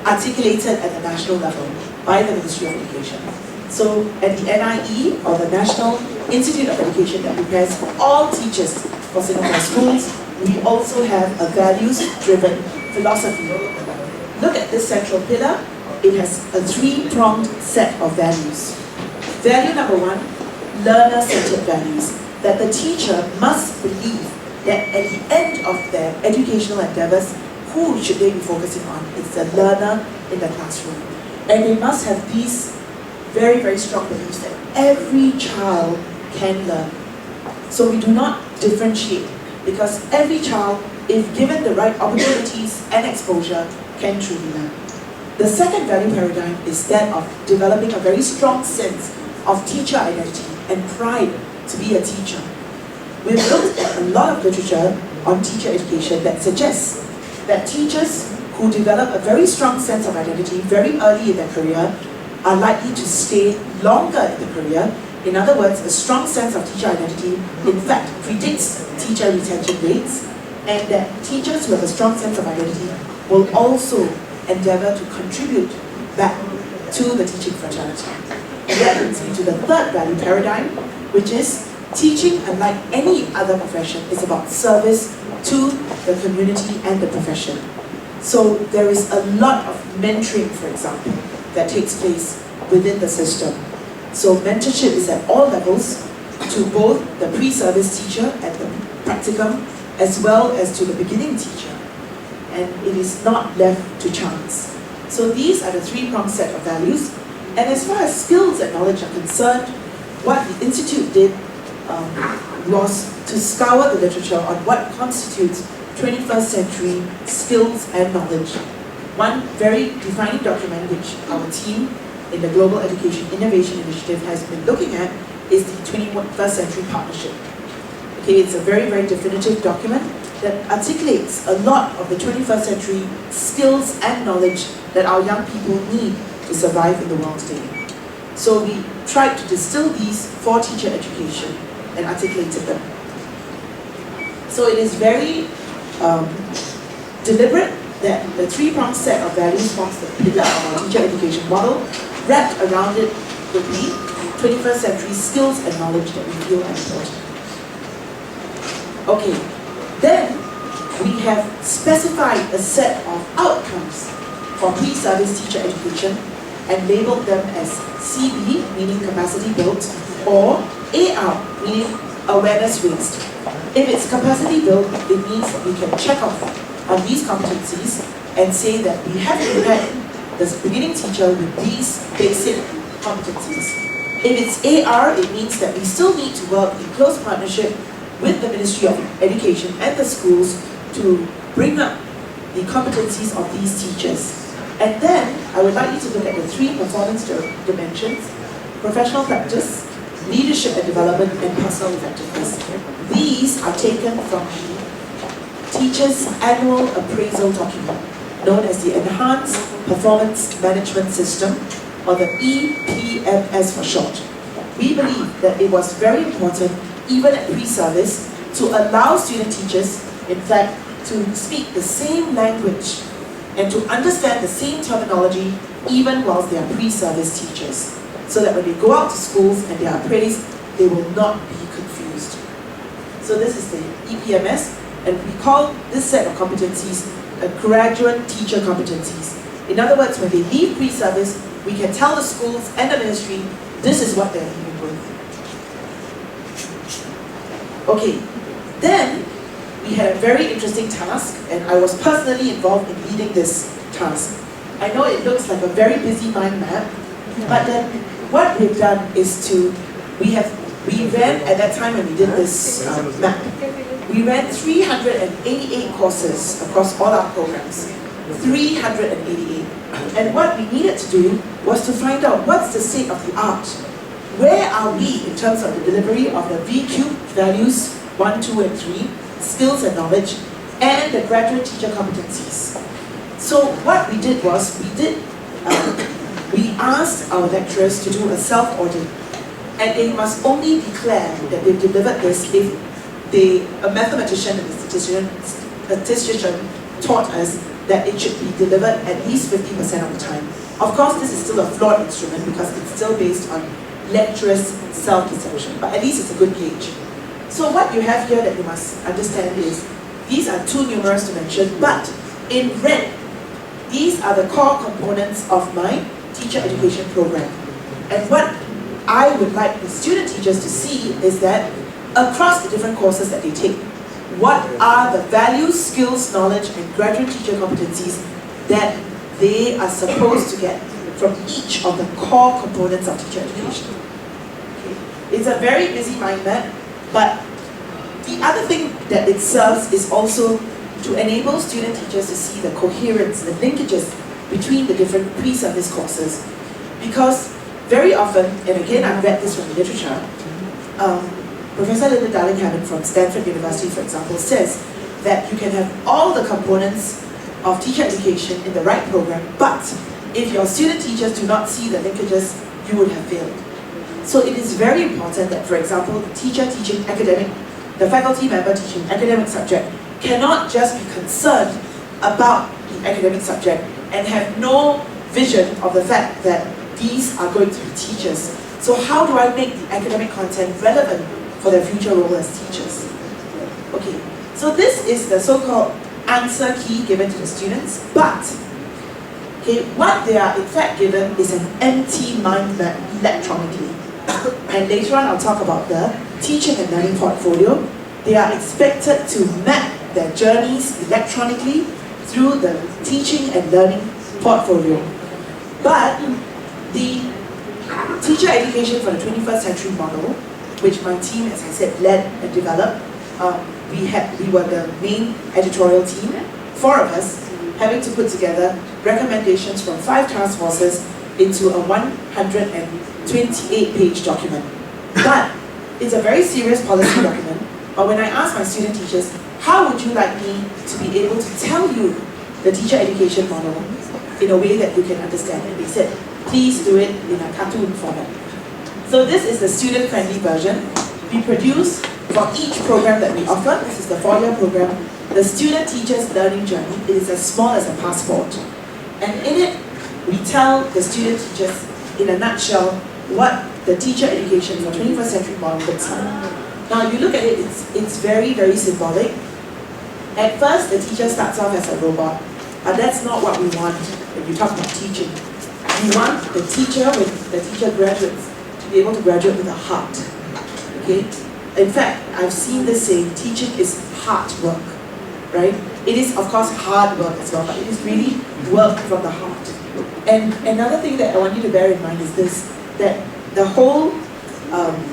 articulated at the national level by the Ministry of Education. So at the NIE, or the National Institute of Education that prepares all teachers for Singapore schools, we also have a values-driven philosophy. Look at this central pillar. It has a three-pronged set of values. Value number one, learner-centered values, that the teacher must believe that at the end of their educational endeavors, who should they be focusing on? It's the learner in the classroom. And they must have these very, very strong beliefs that every child can learn. So we do not differentiate, because every child, if given the right opportunities and exposure, can truly learn. The second value paradigm is that of developing a very strong sense of teacher identity and pride to be a teacher. We've looked at a lot of literature on teacher education that suggests that teachers who develop a very strong sense of identity very early in their career are likely to stay longer in the career. In other words, a strong sense of teacher identity, in fact, predicts teacher retention rates, and that teachers who have a strong sense of identity will also endeavor to contribute back to the teaching fraternity. And that brings me to the third value paradigm, which is teaching, unlike any other profession, is about service to the community and the profession. So there is a lot of mentoring, for example, that takes place within the system. So mentorship is at all levels, to both the pre-service teacher at the practicum, as well as to the beginning teacher. And it is not left to chance. So these are the three-pronged set of values. And as far as skills and knowledge are concerned, what the Institute did was to scour the literature on what constitutes 21st century skills and knowledge. One very defining document which our team in the Global Education Innovation Initiative has been looking at is the 21st Century Partnership. Okay, it's a very, very definitive document that articulates a lot of the 21st century skills and knowledge that our young people need to survive in the world today. So we tried to distill these for teacher education and articulated them. So it is very deliberate that the three-pronged set of values forms the pillar of our teacher education model. Wrapped around it would be 21st century skills and knowledge that we feel are important. Okay, then we have specified a set of outcomes for pre-service teacher education and labeled them as CB, meaning capacity built, or AR, meaning awareness raised. If it's capacity built, it means that we can check off on these competencies and say that we have prepared the beginning teacher with these basic competencies. If it's AR, it means that we still need to work in close partnership with the Ministry of Education and the schools to bring up the competencies of these teachers. And then, I would like you to look at the three performance dimensions: professional practice, leadership and development, and personal effectiveness. These are taken from the teacher's annual appraisal document, known as the Enhanced Performance Management System, or the EPMS for short. We believe that it was very important, even at pre-service, to allow student teachers, in fact, to speak the same language and to understand the same terminology even whilst they are pre-service teachers, so that when they go out to schools and they are appraised, they will not be confused. So this is the EPMS, and we call this set of competencies a graduate teacher competencies. In other words, when they leave pre-service, we can tell the schools and the ministry, this is what they're leaving with. Okay, then we had a very interesting task, and I was personally involved in leading this task. I know it looks like a very busy mind map, but then what we've done is we ran, at that time when we did this map, we ran 388 courses across all our programs. 388. And what we needed to do was to find out what's the state of the art. Where are we in terms of the delivery of the VQ values 1, 2, and 3, skills and knowledge, and the graduate teacher competencies. So what we did was, we asked our lecturers to do a self-audit, and they must only declare that they've delivered this if a mathematician and a statistician taught us that it should be delivered at least 50% of the time. Of course, this is still a flawed instrument because it's still based on lecturers' self-perception, but at least it's a good gauge. So what you have here that you must understand is, these are too numerous to mention, but in red, these are the core components of my teacher education program. And what I would like the student teachers to see is that across the different courses that they take, what are the values, skills, knowledge, and graduate teacher competencies that they are supposed to get from each of the core components of teacher education. Okay. It's a very busy mind map, but the other thing that it serves is also to enable student teachers to see the coherence, the linkages between the different pre-service courses. Because very often, and again I've read this from the literature, Professor Linda Darling-Hammond from Stanford University, for example, says that you can have all the components of teacher education in the right program, but if your student teachers do not see the linkages, you would have failed. So it is very important that, for example, the teacher teaching academic, the faculty member teaching academic subject cannot just be concerned about the academic subject and have no vision of the fact that these are going to be teachers. So how do I make the academic content relevant for their future role as teachers? Okay, so this is the so-called answer key given to the students, but okay, what they are in fact given is an empty mind map electronically. And later on I'll talk about the teaching and learning portfolio. They are expected to map their journeys electronically through the teaching and learning portfolio. But the teacher education for the 21st century model, which my team, as I said, led and developed, we were the main editorial team, 4 of us, having to put together recommendations from 5 task forces into a 128-page document. But it's a very serious policy document. But when I asked my student teachers, how would you like me to be able to tell you the teacher education model in a way that you can understand? And they said, please do it in a cartoon format. So this is the student-friendly version. We produce for each program that we offer, this is the 4-year program, the student teacher's learning journey. It is as small as a passport. And in it, we tell the student teachers, in a nutshell, what the teacher education for 21st century model looks like. Now, you look at it, it's very, very symbolic. At first, the teacher starts off as a robot, but that's not what we want when you talk about teaching. We want the teacher graduates to be able to graduate with a heart. Okay? In fact, I've seen this saying, teaching is heart work, right? It is, of course, hard work as well, but it is really work from the heart. And another thing that I want you to bear in mind is this, that the whole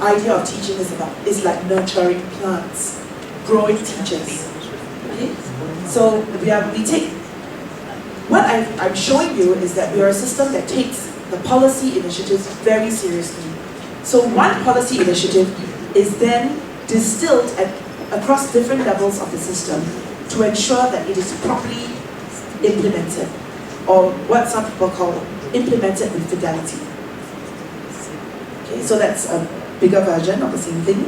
idea of teaching is like nurturing plants, growing teachers. Okay? So what I'm showing you is that we are a system that takes the policy initiatives very seriously. So one policy initiative is then distilled across different levels of the system to ensure that it is properly implemented, or what some people call implemented with fidelity. Okay, so that's a bigger version of the same thing.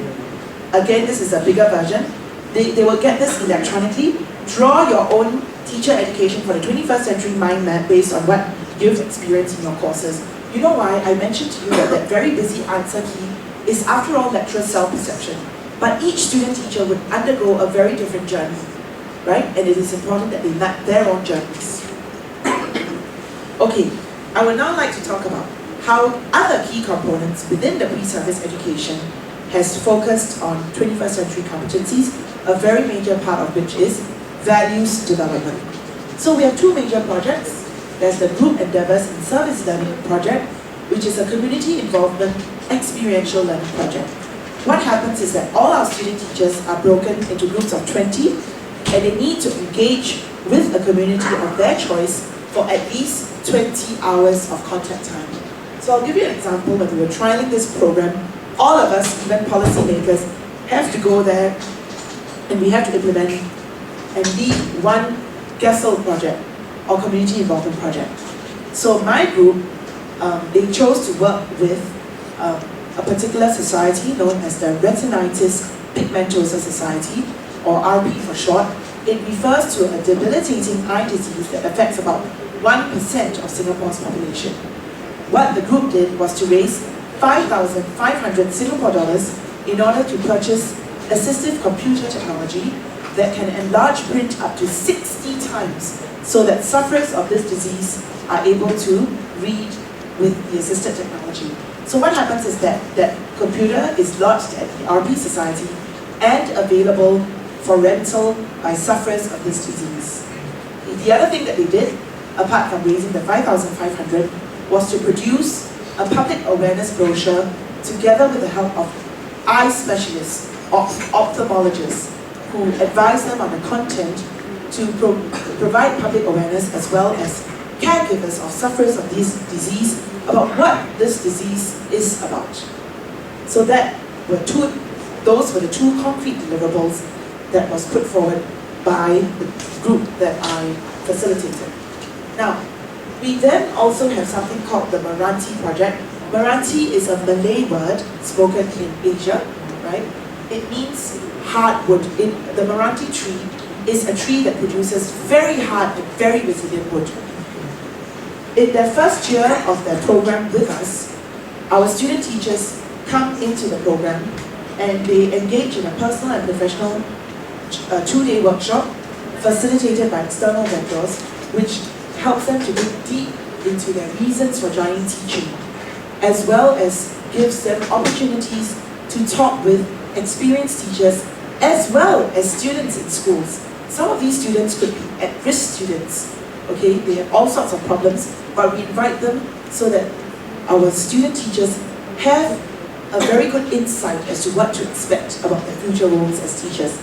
Again, this is a bigger version. They will get this electronically, draw your own teacher education for the 21st century mind map based on what you've experienced in your courses. You know why? I mentioned to you that that very busy answer key is, after all, lecturer self-perception. But each student teacher would undergo a very different journey, right? And it is important that they map their own journeys. Okay, I would now like to talk about how other key components within the pre-service education has focused on 21st century competencies, a very major part of which is values development. So we have two major projects. There's the Group Endeavours in Service Learning project, which is a community involvement experiential learning project. What happens is that all our student teachers are broken into groups of 20, and they need to engage with a community of their choice for at least 20 hours of contact time. So I'll give you an example. When we were trialing this program, all of us, even policymakers, have to go there and we have to implement and lead one GESEL project or community involvement project. So my group, they chose to work with a particular society known as the Retinitis Pigmentosa Society, or RP for short. It refers to a debilitating eye disease that affects about 1% of Singapore's population. What the group did was to raise 5,500 Singapore dollars in order to purchase assistive computer technology that can enlarge print up to 60 times so that sufferers of this disease are able to read with the assisted technology. So what happens is that that computer is lodged at the RP Society and available for rental by sufferers of this disease. The other thing that they did, apart from raising the 5,500, was to produce a public awareness brochure together with the help of eye specialists, ophthalmologists, who advise them on the content to provide public awareness, as well as caregivers of sufferers of this disease about what this disease is about. So those were the two concrete deliverables that was put forward by the group that I facilitated. Now, we then also have something called the Meranti project. Meranti is a Malay word spoken in Asia, right? It means hardwood. The Meranti tree is a tree that produces very hard and very resilient wood. In their first year of their program with us, our student teachers come into the program and they engage in a personal and professional 2-day workshop facilitated by external vendors, which helps them to dig deep into their reasons for joining teaching, as well as gives them opportunities to talk with experienced teachers as well as students in schools. Some of these students could be at-risk students, okay? They have all sorts of problems, but we invite them so that our student teachers have a very good insight as to what to expect about their future roles as teachers.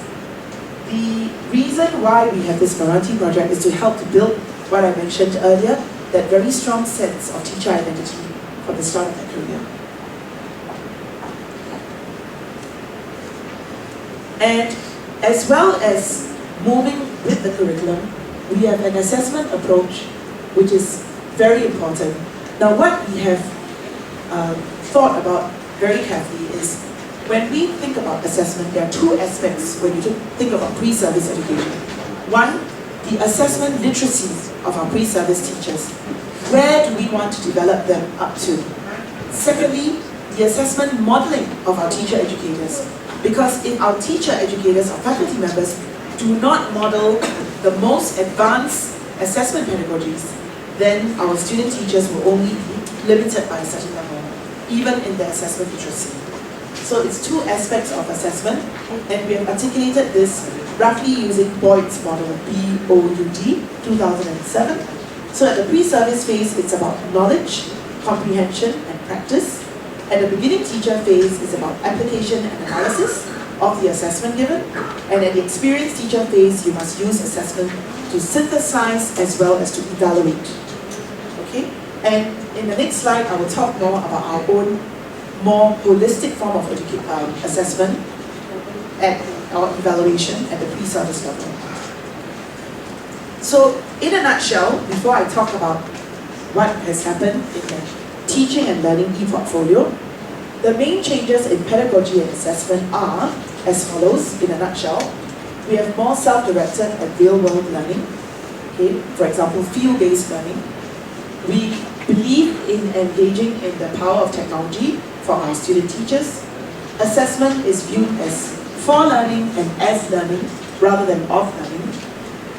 The reason why we have this Meranti project is to help to build what I mentioned earlier, that very strong sense of teacher identity from the start of their career. And as well as moving with the curriculum, we have an assessment approach which is very important. Now what we have thought about very carefully is, when we think about assessment, there are two aspects when you think about pre-service education. One, the assessment literacy of our pre-service teachers. Where do we want to develop them up to? Secondly, the assessment modeling of our teacher educators. Because if our teacher educators or faculty members do not model the most advanced assessment pedagogies, then our student teachers will only be limited by a certain level, even in their assessment literacy. So it's two aspects of assessment, and we have articulated this roughly using Boyd's model, B-O-U-D, 2007. So at the pre-service phase, it's about knowledge, comprehension, and practice. At the beginning teacher phase, it's about application and analysis of the assessment given. And at the experienced teacher phase, you must use assessment to synthesize as well as to evaluate. Okay? And in the next slide, I will talk more about our own more holistic form of assessment or evaluation at the pre-service level. So, in a nutshell, before I talk about what has happened in the teaching and learning e-portfolio, the main changes in pedagogy and assessment are as follows, in a nutshell. We have more self-directed and real-world learning. Okay? For example, field-based learning. We believe in engaging in the power of technology for our student teachers. Assessment is viewed as for learning and as learning rather than of learning.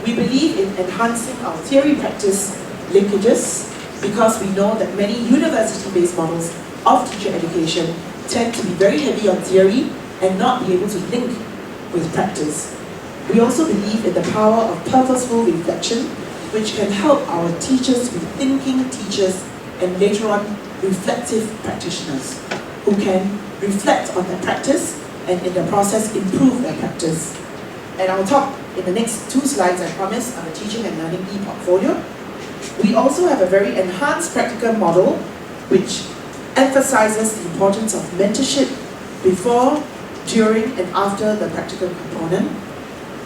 We believe in enhancing our theory-practice linkages because we know that many university-based models of teacher education tend to be very heavy on theory and not be able to link with practice. We also believe in the power of purposeful reflection, which can help our teachers be thinking teachers and later on reflective practitioners who can reflect on their practice and in the process improve their practice. And I'll talk in the next 2 slides, I promise, on the teaching and learning e-portfolio. We also have a very enhanced practical model which emphasizes the importance of mentorship before, during and after the practical component.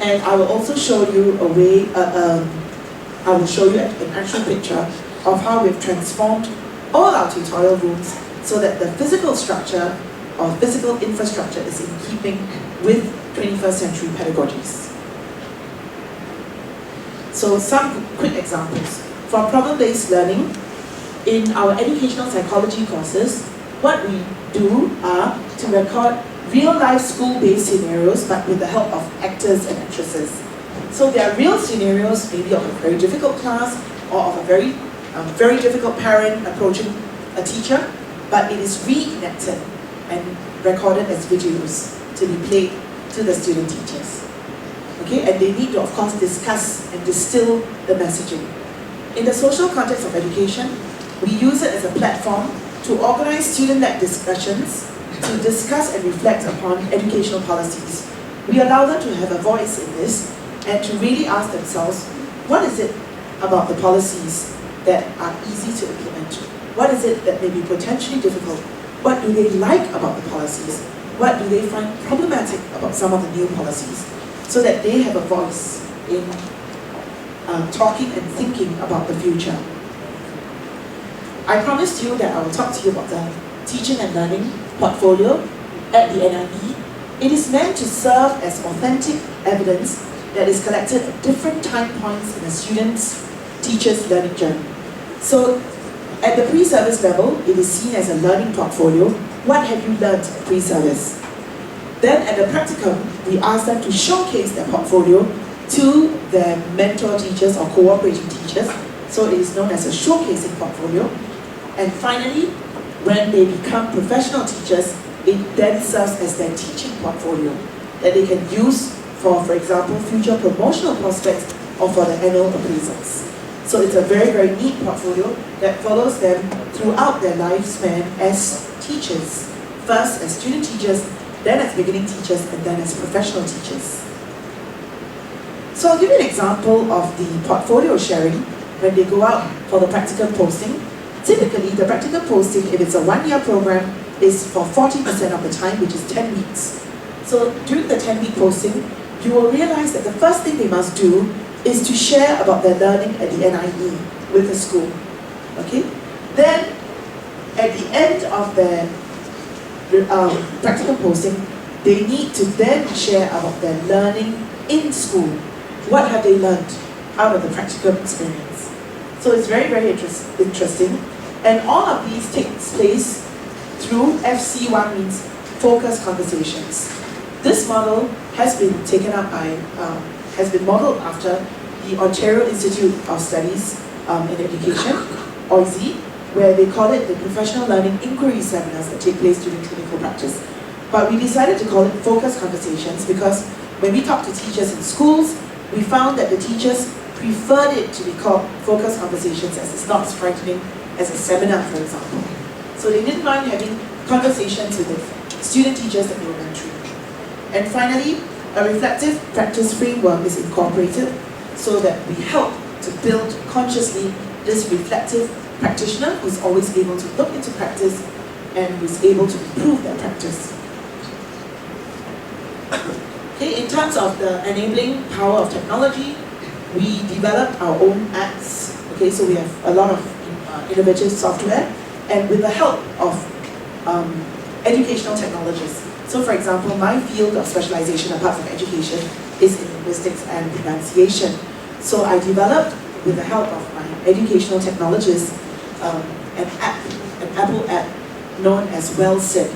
And I will also show you a way, I will show you an actual picture of how we've transformed all our tutorial rooms so that the physical structure or physical infrastructure is in keeping with 21st century pedagogies. So some quick examples. For problem-based learning, in our educational psychology courses, what we do are to record real-life school-based scenarios but with the help of actors and actresses. So there are real scenarios, maybe of a very difficult class or of a very difficult parent approaching a teacher, but it is reenacted and recorded as videos to be played to the student teachers. Okay, and they need to, of course, discuss and distill the messaging. In the social context of education, we use it as a platform to organize student-led discussions to discuss and reflect upon educational policies. We allow them to have a voice in this and to really ask themselves, what is it about the policies that are easy to implement? What is it that may be potentially difficult? What do they like about the policies? What do they find problematic about some of the new policies? So that they have a voice in talking and thinking about the future. I promised you that I will talk to you about the teaching and learning portfolio at the NIE. It is meant to serve as authentic evidence that is collected at different time points in a student's, teacher's learning journey. So at the pre-service level, it is seen as a learning portfolio. What have you learned at pre-service? Then at the practicum, we ask them to showcase their portfolio to their mentor teachers or cooperating teachers. So it is known as a showcasing portfolio. And finally, when they become professional teachers, it then serves as their teaching portfolio that they can use for example, future promotional prospects or for the annual appraisals. So it's a very, very neat portfolio that follows them throughout their lifespan as teachers. First as student teachers, then as beginning teachers, and then as professional teachers. So I'll give you an example of the portfolio sharing when they go out for the practical posting. Typically, the practical posting, if it's a 1-year program, is for 40% of the time, which is 10 weeks. So during the 10-week posting, you will realize that the first thing they must do is to share about their learning at the NIE with the school. Okay? Then, at the end of their practical posting, they need to then share about their learning in school. What have they learned out of the practical experience? So it's very, very interesting. And all of these takes place through FC1, means focused conversations. This model has been taken up by, has been modeled after the Ontario Institute of Studies in Education, OISE, where they call it the Professional Learning Inquiry Seminars that take place during clinical practice. But we decided to call it focused conversations because when we talk to teachers in schools, we found that the teachers preferred it to be called focused conversations as it's not as frightening as a seminar, for example. So they didn't mind having conversations with the student teachers that they were mentoring. And finally, a reflective practice framework is incorporated so that we help to build consciously this reflective practitioner who's always able to look into practice and who's able to improve their practice. Okay, in terms of the enabling power of technology, we developed our own apps. Okay, so we have a lot of innovative software, and with the help of educational technologists. So for example, my field of specialization apart from education is in linguistics and pronunciation. So I developed, with the help of my educational technologist, an Apple app known as Well Said.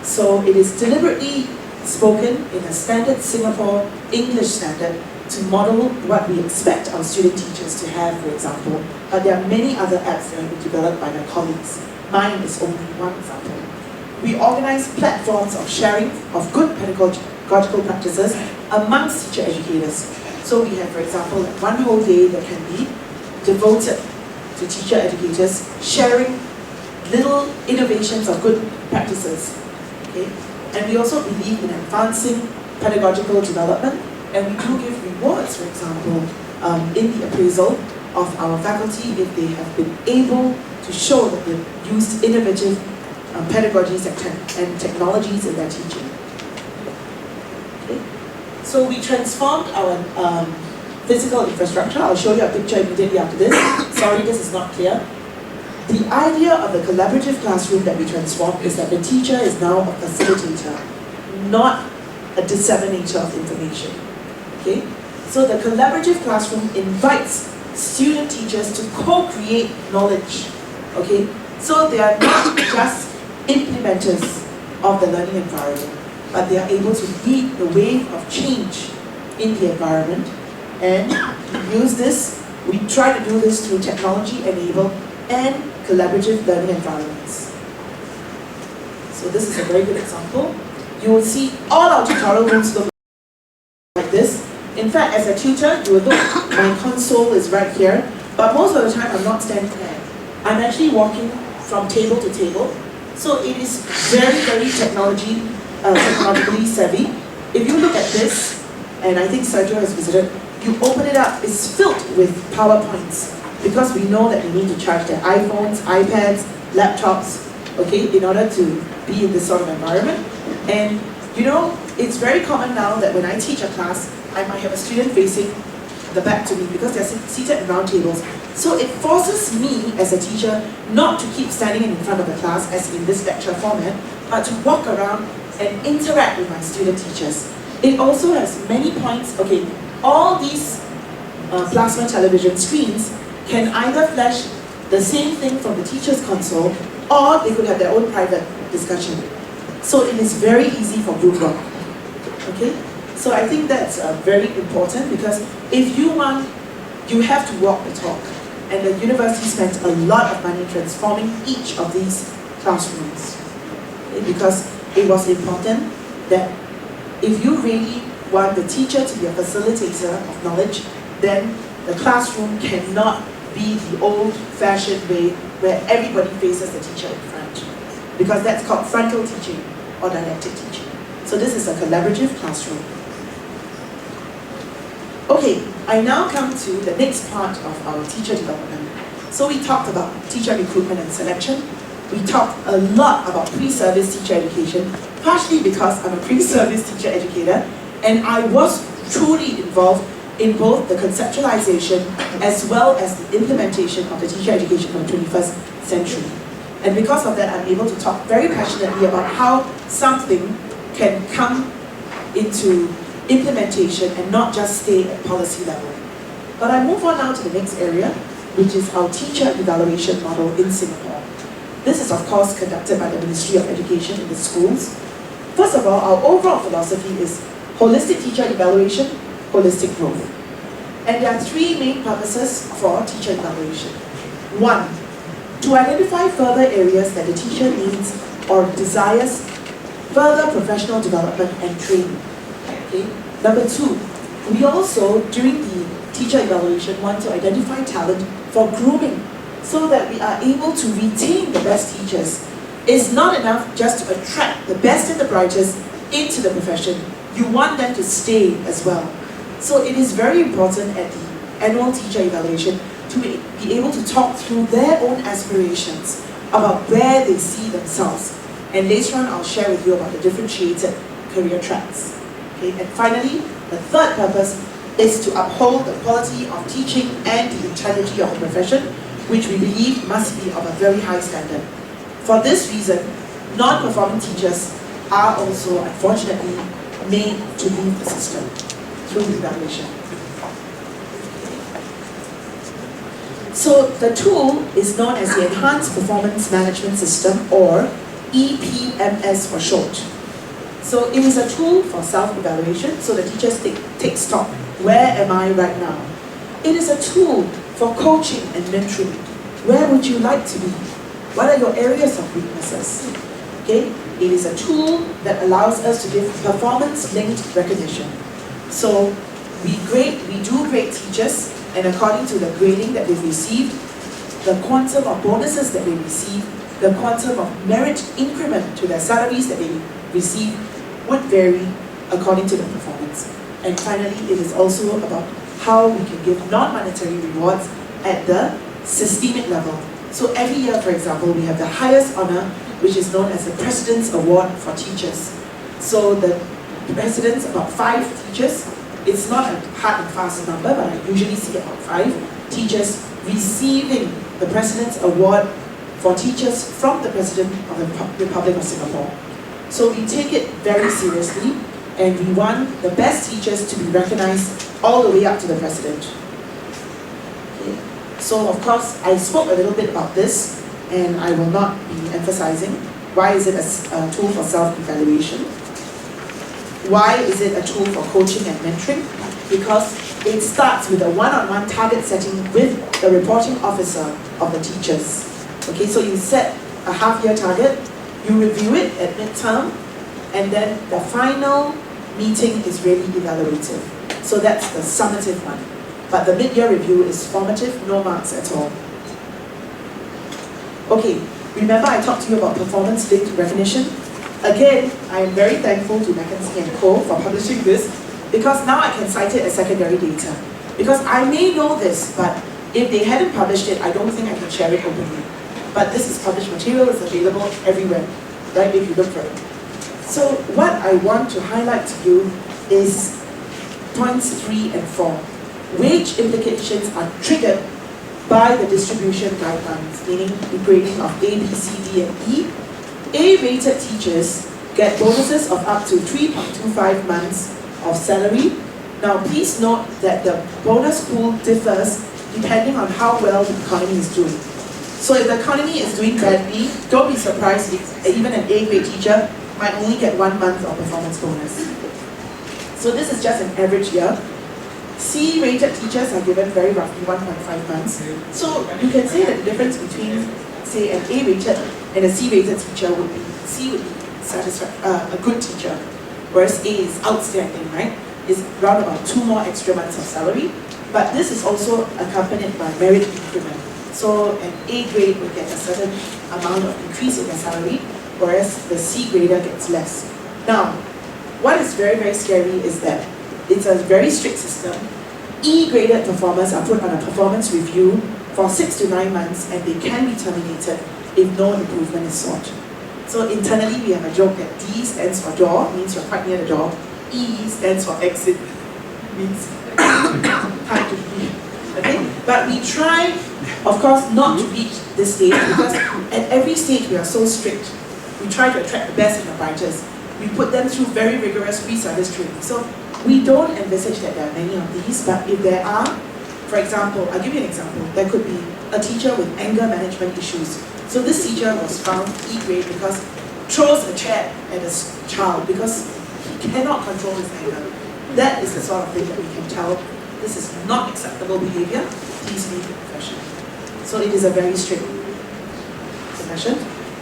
So it is deliberately spoken in a standard Singapore English standard to model what we expect our student teachers to have, for example. But there are many other apps that have been developed by my colleagues. Mine is only one example. We organize platforms of sharing of good pedagogical practices amongst teacher educators. So we have, for example, one whole day that can be devoted to teacher educators sharing little innovations of good practices. Okay? And we also believe in advancing pedagogical development, and we do give rewards, for example, in the appraisal of our faculty if they have been able to show that they've used innovative pedagogies and technologies in their teaching. Okay? So we transformed our physical infrastructure. I'll show you a picture immediately after this. Sorry, this is not clear. The idea of the collaborative classroom that we transformed is that the teacher is now a facilitator, not a disseminator of information. Okay? So the collaborative classroom invites student teachers to co-create knowledge. Okay? So they are not just implementers of the learning environment, but they are able to lead the wave of change in the environment. And we use this, we try to do this through technology-enabled and collaborative learning environments. So this is a very good example. You will see all our tutorial rooms look like this. In fact, as a tutor, you will look, my console is right here, but most of the time I'm not standing there. I'm actually walking from table to table. So it is very, very technologically savvy. If you look at this, and I think Sergio has visited, you open it up, it's filled with PowerPoints, because we know that they need to charge their iPhones, iPads, laptops, okay, in order to be in this sort of environment. And you know, it's very common now that when I teach a class, I might have a student facing the back to me because they're seated in round tables. So it forces me as a teacher not to keep standing in front of the class as in this lecture format, but to walk around and interact with my student teachers. It also has many points. Okay, all these plasma television screens can either flash the same thing from the teacher's console, or they could have their own private discussion. So it is very easy for group work. Okay? So I think that's very important, because if you want, you have to walk the talk. And the university spent a lot of money transforming each of these classrooms. Okay? Because it was important that if you really want the teacher to be a facilitator of knowledge, then the classroom cannot be the old-fashioned way where everybody faces the teacher in front, because that's called frontal teaching or didactic teaching. So this is a collaborative classroom. Okay, I now come to the next part of our teacher development. So we talked about teacher recruitment and selection. We talked a lot about pre-service teacher education, partially because I'm a pre-service teacher educator, and I was truly involved in both the conceptualization as well as the implementation of the teacher education of the 21st century. And because of that, I'm able to talk very passionately about how something can come into implementation and not just stay at policy level. But I move on now to the next area, which is our teacher evaluation model in Singapore. This is of course conducted by the Ministry of Education in the schools. First of all, our overall philosophy is holistic teacher evaluation, holistic growth. And there are three main purposes for teacher evaluation. One, to identify further areas that the teacher needs or desires further professional development and training. Okay? Number two, we also, during the teacher evaluation, want to identify talent for grooming so that we are able to retain the best teachers. It's not enough just to attract the best and the brightest into the profession. You want them to stay as well. So it is very important at the annual teacher evaluation to be able to talk through their own aspirations about where they see themselves. And later on, I'll share with you about the differentiated career tracks. Okay? And finally, the third purpose is to uphold the quality of teaching and the integrity of the profession, which we believe must be of a very high standard. For this reason, non-performing teachers are also, unfortunately, made to leave the system. through evaluation. So the tool is known as the Enhanced Performance Management System, or EPMS for short. So it is a tool for self-evaluation, so the teachers take stock. Where am I right now? It is a tool for coaching and mentoring. Where would you like to be? What are your areas of weaknesses? Okay? It is a tool that allows us to give performance-linked recognition. So we do grade teachers, and according to the grading that they've received, the quantum of bonuses that they receive, the quantum of merit increment to their salaries that they receive would vary according to their performance. And finally, it is also about how we can give non-monetary rewards at the systemic level. So every year, for example, we have the highest honor, which is known as the President's Award for Teachers. So the presidents, about 5 teachers, it's not a hard and fast number, but I usually see about 5 teachers receiving the President's Award for Teachers from the President of the Republic of Singapore. So we take it very seriously, and we want the best teachers to be recognized all the way up to the President. Okay. So of course, I spoke a little bit about this, and I will not be emphasizing. Why is it a tool for self-evaluation? Why is it a tool for coaching and mentoring? Because it starts with a one-on-one target setting with the reporting officer of the teachers. Okay, so you set a half-year target, you review it at midterm, and then the final meeting is really evaluative. So that's the summative one. But the mid-year review is formative, no marks at all. Okay, remember I talked to you about performance-linked recognition? Again, I am very thankful to McKinsey & Co. for publishing this, because now I can cite it as secondary data. Because I may know this, but if they hadn't published it, I don't think I can share it openly. But this is published material, it's available everywhere, right, if you look for it. So what I want to highlight to you is points 3 and 4. Wage implications are triggered by the distribution guidelines, meaning the grading of A, B, C, D, and E. A-rated teachers get bonuses of up to 3.25 months of salary. Now please note that the bonus pool differs depending on how well the economy is doing. So if the economy is doing badly, don't be surprised if even an A-grade teacher might only get 1 month of performance bonus. So this is just an average year. C-rated teachers are given very roughly 1.5 months. So you can say that the difference between, say, an A-rated and a C-rated teacher would be, C would be a good teacher, whereas A is outstanding, right? Is around about 2 more extra months of salary. But this is also accompanied by merit increment. So an A grade will get a certain amount of increase in their salary, whereas the C grader gets less. Now, what is very, very scary is that it's a very strict system. E-graded performers are put on a performance review for 6 to 9 months, and they can be terminated if no improvement is sought. So internally we have a joke that D stands for door, means you're quite near the door. E stands for exit, means time to leave. Okay? But we try, of course, not to reach this stage, because at every stage we are so strict. We try to attract the best and the brightest. We put them through very rigorous pre-service training. So we don't envisage that there are many of these, but if there are, for example, I'll give you an example. There could be a teacher with anger management issues. So this teacher was found E-grade because throws a chair at a child because he cannot control his anger. That is the sort of thing that we can tell this is not acceptable behavior, please leave the profession. So it is a very strict profession.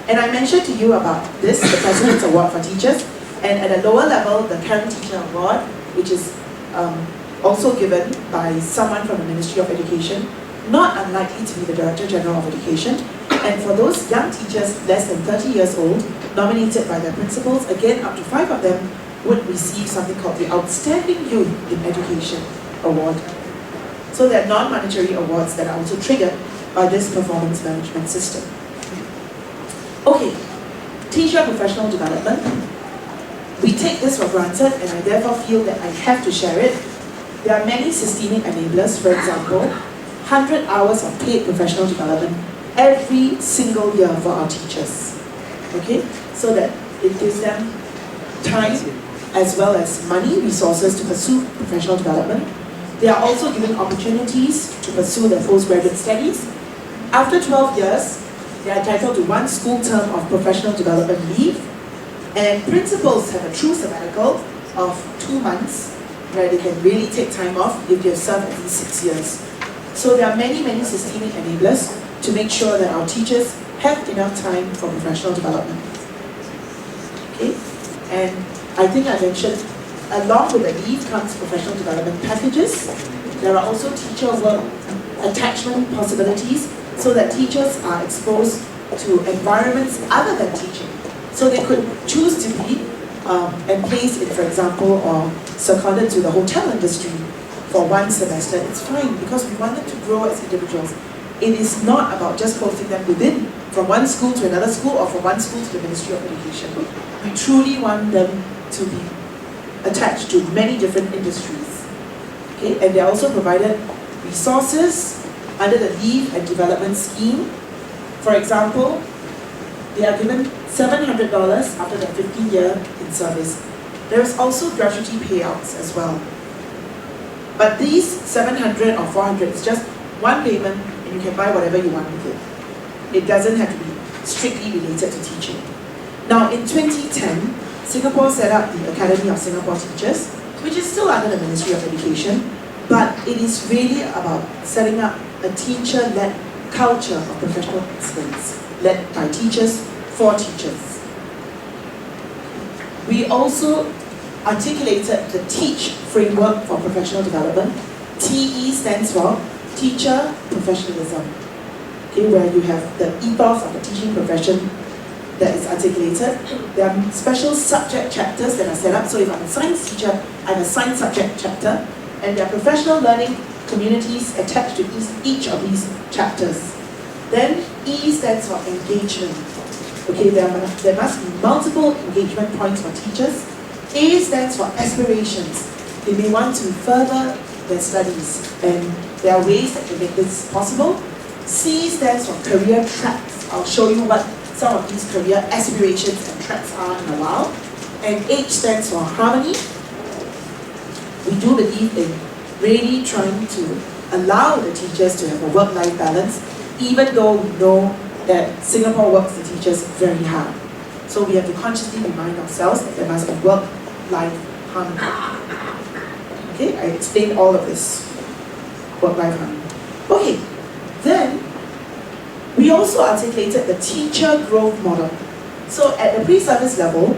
And I mentioned to you about this, the President's Award for Teachers, and at a lower level, the Caring Teacher Award, which is also given by someone from the Ministry of Education, not unlikely to be the Director General of Education. And for those young teachers less than 30 years old, nominated by their principals, again up to 5 of them would receive something called the Outstanding Youth in Education Award. So there are non-monetary awards that are also triggered by this performance management system. Okay, teacher professional development. We take this for granted, and I therefore feel that I have to share it. There are many systemic enablers, for example, 100 hours of paid professional development every single year for our teachers. Okay, so that it gives them time as well as money, resources to pursue professional development. They are also given opportunities to pursue their postgraduate studies. After 12 years, they are entitled to 1 school term of professional development leave, and principals have a true sabbatical of 2 months where they can really take time off if they have served at least 6 years. So there are many, many systemic enablers to make sure that our teachers have enough time for professional development. Okay, and I think I mentioned, along with the leave comes professional development packages. There are also teacher work attachment possibilities so that teachers are exposed to environments other than teaching. So they could choose to be and placed in, for example, or seconded to the hotel industry for 1 semester. It's fine because we want them to grow as individuals. It is not about just posting them within, from one school to another school or from one school to the Ministry of Education. We truly want them to be attached to many different industries. Okay? And they are also provided resources under the Leave and Development Scheme. For example, they are given $700 after their 15th year in service. There is also gratuity payouts as well. But these 700 or 400 is just one payment and you can buy whatever you want with it. It doesn't have to be strictly related to teaching. Now in 2010, Singapore set up the Academy of Singapore Teachers, which is still under the Ministry of Education, but it is really about setting up a teacher-led culture of professional excellence, led by teachers for teachers. We also articulated the TEACH framework for professional development. TE stands for Teacher Professionalism, okay, where you have the ethos of the teaching profession that is articulated. There are special subject chapters that are set up. So if I'm a science teacher, I have a science subject chapter, and there are professional learning communities attached to each of these chapters. Then E stands for engagement. Okay, there must be multiple engagement points for teachers. A stands for aspirations. They may want to further their studies, and there are ways that can make this possible. C stands for career tracks. I'll show you what some of these career aspirations and tracks are in a while. And H stands for harmony. We do believe in really trying to allow the teachers to have a work-life balance, even though we know that Singapore works the teachers very hard. So we have to consciously remind ourselves that there must be work-life harmony. Okay, I explained all of this. Work-life harmony. Okay, then we also articulated the teacher growth model. So at the pre-service level,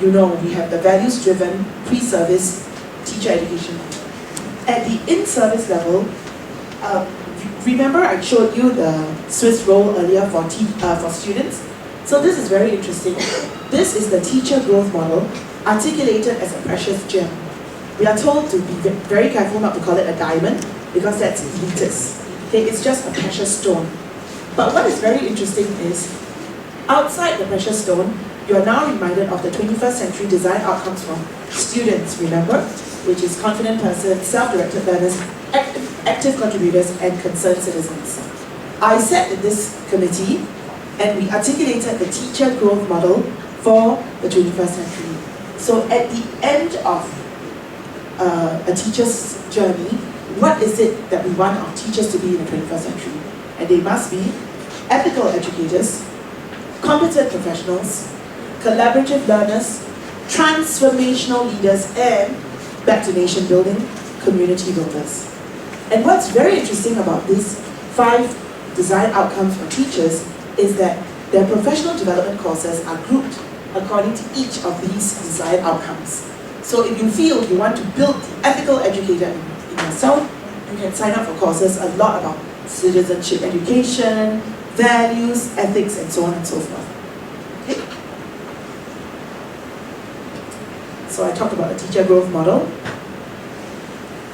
you know, we have the values-driven pre-service teacher education. At the in-service level, remember I showed you the Swiss roll earlier for students? So this is very interesting. This is the teacher growth model articulated as a precious gem. We are told to be very careful not to call it a diamond because that's elitist. Okay, it's just a precious stone. But what is very interesting is, outside the precious stone, you are now reminded of the 21st century design outcomes from students, remember? Which is confident persons, self-directed learners, active contributors, and concerned citizens. I sat in this committee and we articulated the teacher growth model for the 21st century. So at the end of a teacher's journey, what is it that we want our teachers to be in the 21st century? And they must be ethical educators, competent professionals, collaborative learners, transformational leaders, and back to nation building, community builders. And what's very interesting about these 5 design outcomes for teachers is that their professional development courses are grouped according to each of these design outcomes. So if you feel you want to build the ethical educator in yourself, you can sign up for courses a lot about citizenship education, values, ethics, and so on and so forth. Okay? So I talked about the teacher growth model.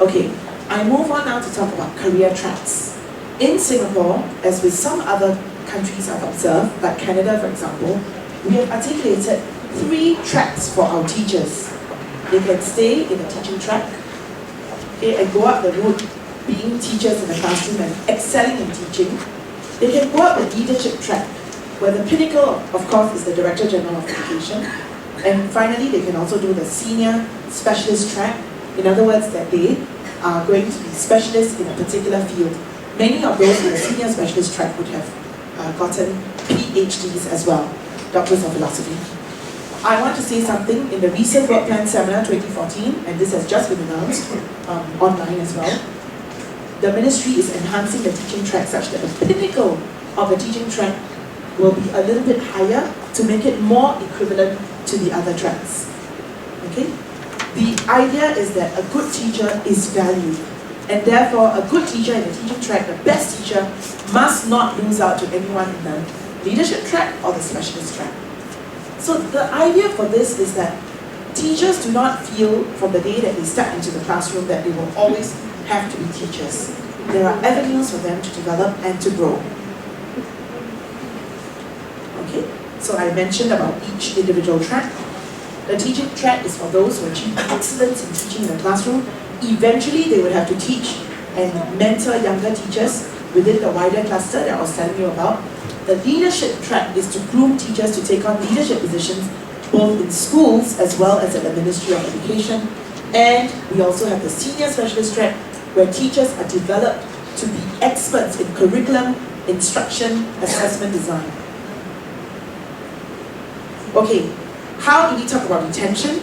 Okay, I move on now to talk about career tracks. In Singapore, as with some other countries I've observed, like Canada for example, we have articulated 3 tracks for our teachers. They can stay in the teaching track, okay, and go up the route being teachers in the classroom and excelling in teaching. They can go up the leadership track, where the pinnacle, of course, is the Director General of Education. And finally, they can also do the senior specialist track. In other words, that they are going to be specialists in a particular field. Many of those in the senior specialist track would have gotten PhDs as well, Doctors of Philosophy. I want to say something. In the recent Work Plan Seminar 2014, and this has just been announced online as well, the ministry is enhancing the teaching track such that the pinnacle of the teaching track will be a little bit higher to make it more equivalent to the other tracks. Okay? The idea is that a good teacher is valued, and therefore a good teacher in the teaching track, the best teacher, must not lose out to anyone in the leadership track or the specialist track. So the idea for this is that teachers do not feel from the day that they step into the classroom that they will always have to be teachers. There are avenues for them to develop and to grow. Okay, so I mentioned about each individual track. The teaching track is for those who achieve excellence in teaching in the classroom. Eventually, they would have to teach and mentor younger teachers within the wider cluster that I was telling you about. The leadership track is to groom teachers to take on leadership positions both in schools as well as at the Ministry of Education. And we also have the senior specialist track where teachers are developed to be experts in curriculum, instruction, assessment design. Okay, how do we talk about retention?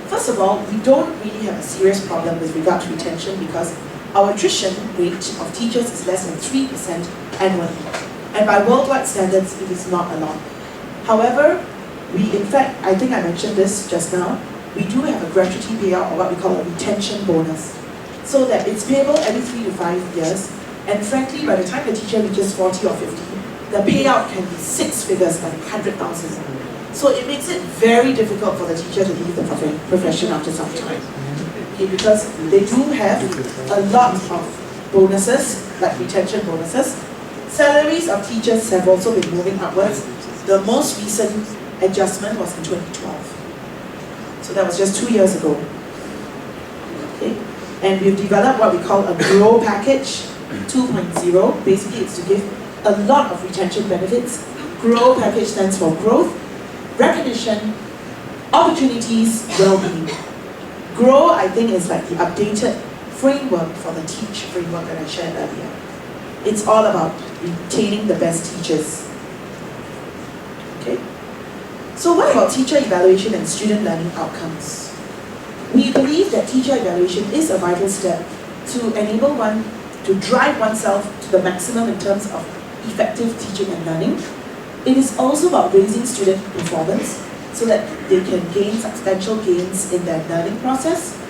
First of all, we don't really have a serious problem with regard to retention because our attrition rate of teachers is less than 3% annually. And by worldwide standards, it is not a lot. However, we in fact, I think I mentioned this just now, we do have a gratuity payout or what we call a retention bonus. So that it's payable every 3 to 5 years, and frankly, by the time the teacher reaches 40 or 50, the payout can be 6 figures, like 100,000. So it makes it very difficult for the teacher to leave the profession after some time. Okay, because they do have a lot of bonuses, like retention bonuses. Salaries of teachers have also been moving upwards. The most recent adjustment was in 2012. So that was just 2 years ago. Okay? And we've developed what we call a GROW package 2.0. Basically, it's to give a lot of retention benefits. GROW package stands for growth, recognition, opportunities, well-being. GROW, I think, is like the updated framework for the TEACH framework that I shared earlier. It's all about retaining the best teachers. Okay? So what about teacher evaluation and student learning outcomes? We believe that teacher evaluation is a vital step to enable one to drive oneself to the maximum in terms of effective teaching and learning. It is also about raising student performance so that they can gain substantial gains in their learning process.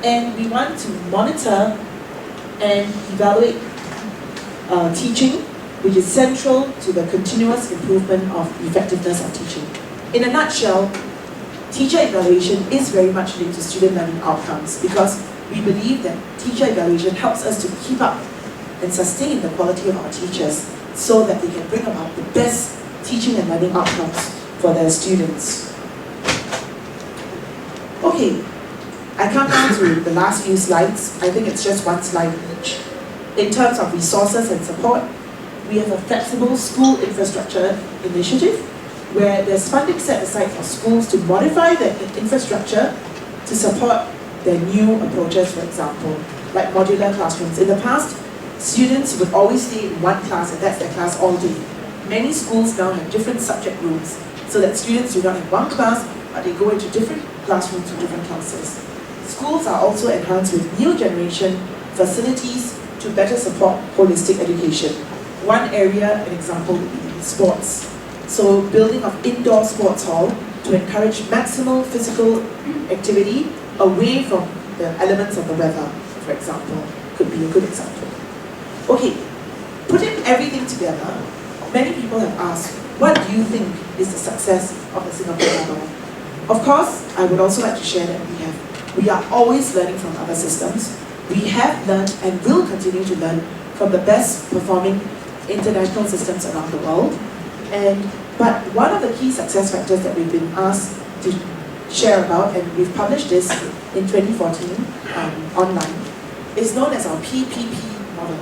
And we want to monitor and evaluate teaching, which is central to the continuous improvement of effectiveness of teaching. In a nutshell, teacher evaluation is very much linked to student learning outcomes because we believe that teacher evaluation helps us to keep up and sustain the quality of our teachers so that they can bring about the best teaching and learning outcomes for their students. Okay, I come down to the last few slides. I think it's just one slide each. In terms of resources and support, we have a flexible school infrastructure initiative where there's funding set aside for schools to modify their infrastructure to support their new approaches, for example, like modular classrooms. In the past, students would always stay in one class and that's their class all day. Many schools now have different subject rooms so that students do not have one class, but they go into different classrooms with different classes. Schools are also enhanced with new generation facilities to better support holistic education. One area, an example, would be sports. So building of indoor sports hall to encourage maximal physical activity away from the elements of the weather, for example, could be a good example. Okay, putting everything together, many people have asked, what do you think is the success of the Singapore model? Of course, I would also like to share that we are always learning from other systems. We have learned and will continue to learn from the best performing international systems around the world. But one of the key success factors that we've been asked to share about, and we've published this in 2014 online, is known as our PPP model.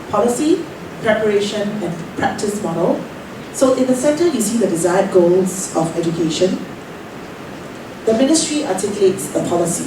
Policy, Preparation and Practice model. So in the center you see the desired goals of education. the ministry articulates the policy.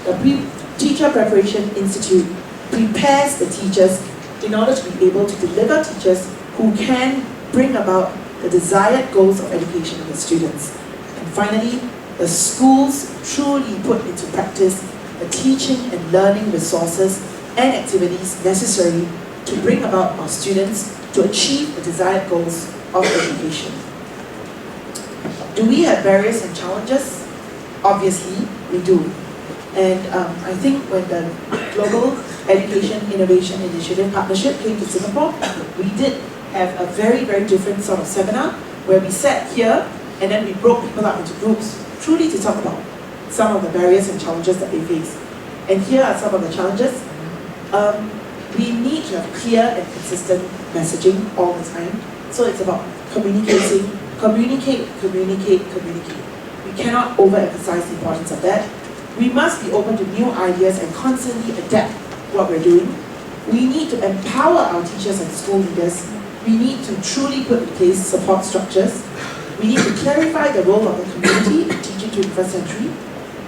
The Teacher Preparation Institute prepares the teachers in order to be able to deliver teachers who can bring about the desired goals of education of the students. And finally, the schools truly put into practice the teaching and learning resources and activities necessary to bring about our students to achieve the desired goals of education. Do we have barriers and challenges? Obviously, we do. And I think when the Global Education Innovation Initiative Partnership came to Singapore, we did have a very, very different sort of seminar where we sat here and then we broke people up into groups, truly to talk about some of the barriers and challenges that they face. And here are some of the challenges. We need to have clear and consistent messaging all the time. So it's about communicating, communicate. We cannot overemphasize the importance of that. We must be open to new ideas and constantly adapt what we're doing. We need to empower our teachers and school leaders. We need to truly put in place support structures. We need to clarify the role of the community in teaching 21st century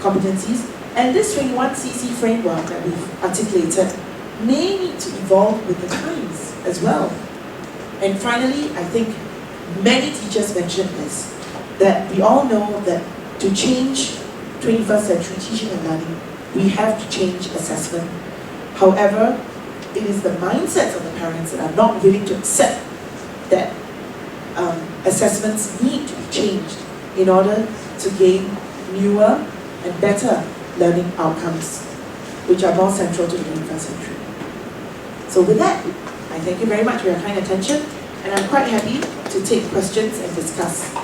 competencies. And this 21CC framework that we've articulated may need to evolve with the times as well. And finally, I think many teachers mentioned this, that we all know that to change 21st century teaching and learning, we have to change assessment. However, it is the mindsets of the parents that are not willing to accept that assessments need to be changed in order to gain newer and better learning outcomes, which are more central to the 21st century. So with that, I thank you very much for your kind attention, and I'm quite happy to take questions and discuss.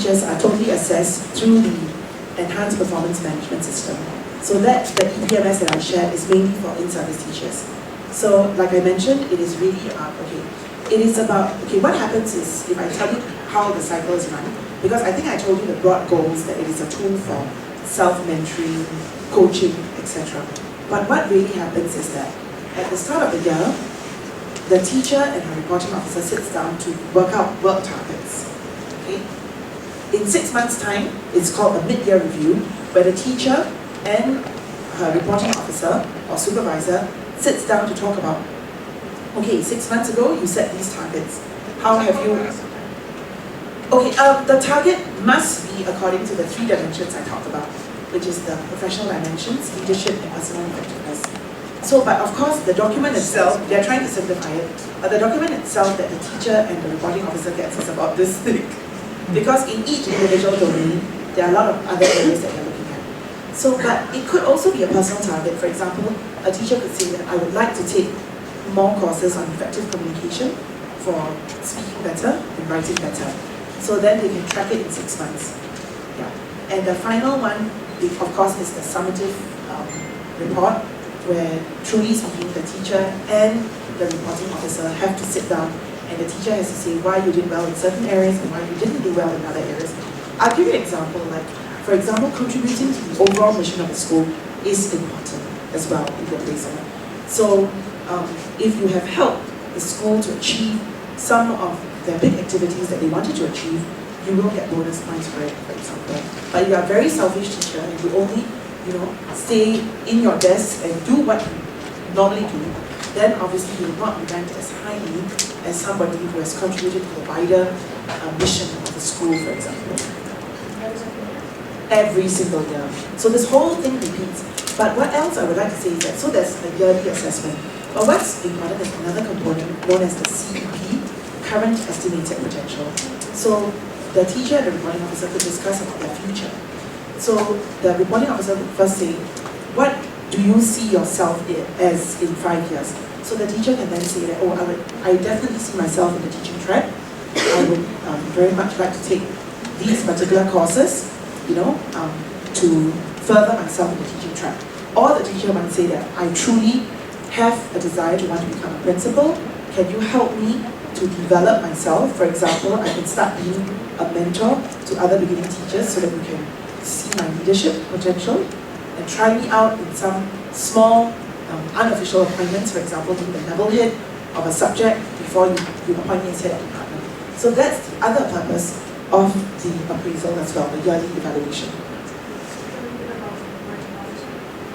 Are totally assessed through the Enhanced Performance Management System. So that the EPMS that I shared is mainly for in-service teachers. So like I mentioned, it is really, it is about, what happens is, if I tell you how the cycle is run, because I think I told you the broad goals, that it is a tool for self-mentoring, coaching, etc. But what really happens is that at the start of the year, the teacher and her reporting officer sits down to work out work targets. Okay? In 6 months' time, it's called a mid-year review, where the teacher and her reporting officer or supervisor sits down to talk about, okay, 6 months ago you set these targets. How have you... Okay, the target must be according to the 3 dimensions I talked about, which is the professional dimensions, leadership, and personal effectiveness. So, but of course, the document itself, they're trying to simplify it, but the document itself that the teacher and the reporting officer gets is about this thick. Because in each individual domain, there are a lot of other areas that you're looking at. So, but it could also be a personal target. For example, a teacher could say that I would like to take more courses on effective communication for speaking better and writing better. So then they can track it in 6 months. Yeah. And the final one, of course, is the summative report, where truly speaking, the teacher and the reporting officer have to sit down, and the teacher has to say why you did well in certain areas and why you didn't do well in other areas. I'll give you an example, like, for example, contributing to the overall mission of the school is important as well in the place. So, if you have helped the school to achieve some of their big activities that they wanted to achieve, you will get bonus points for it, for example. But you are a very selfish teacher and you only, stay in your desk and do what you normally do, then obviously you will not be ranked as highly as somebody who has contributed to the wider mission of the school, for example. Every single year. So this whole thing repeats. But what else I would like to say is that, so there's a yearly assessment. But what's important is another component known as the CEP, current estimated potential. So the teacher and the reporting officer could discuss about their future. So the reporting officer would first say, what do you see yourself as in 5 years? So the teacher can then say that, oh, I definitely see myself in the teaching track. I would very much like to take these particular courses, to further myself in the teaching track. Or the teacher might say that I truly have a desire to want to become a principal. Can you help me to develop myself? For example, I can start being a mentor to other beginning teachers so that you can see my leadership potential and try me out in some small unofficial appointments, for example, being the level head of a subject before you appoint me as head of department. So that's the other purpose of the appraisal as well, the yearly evaluation.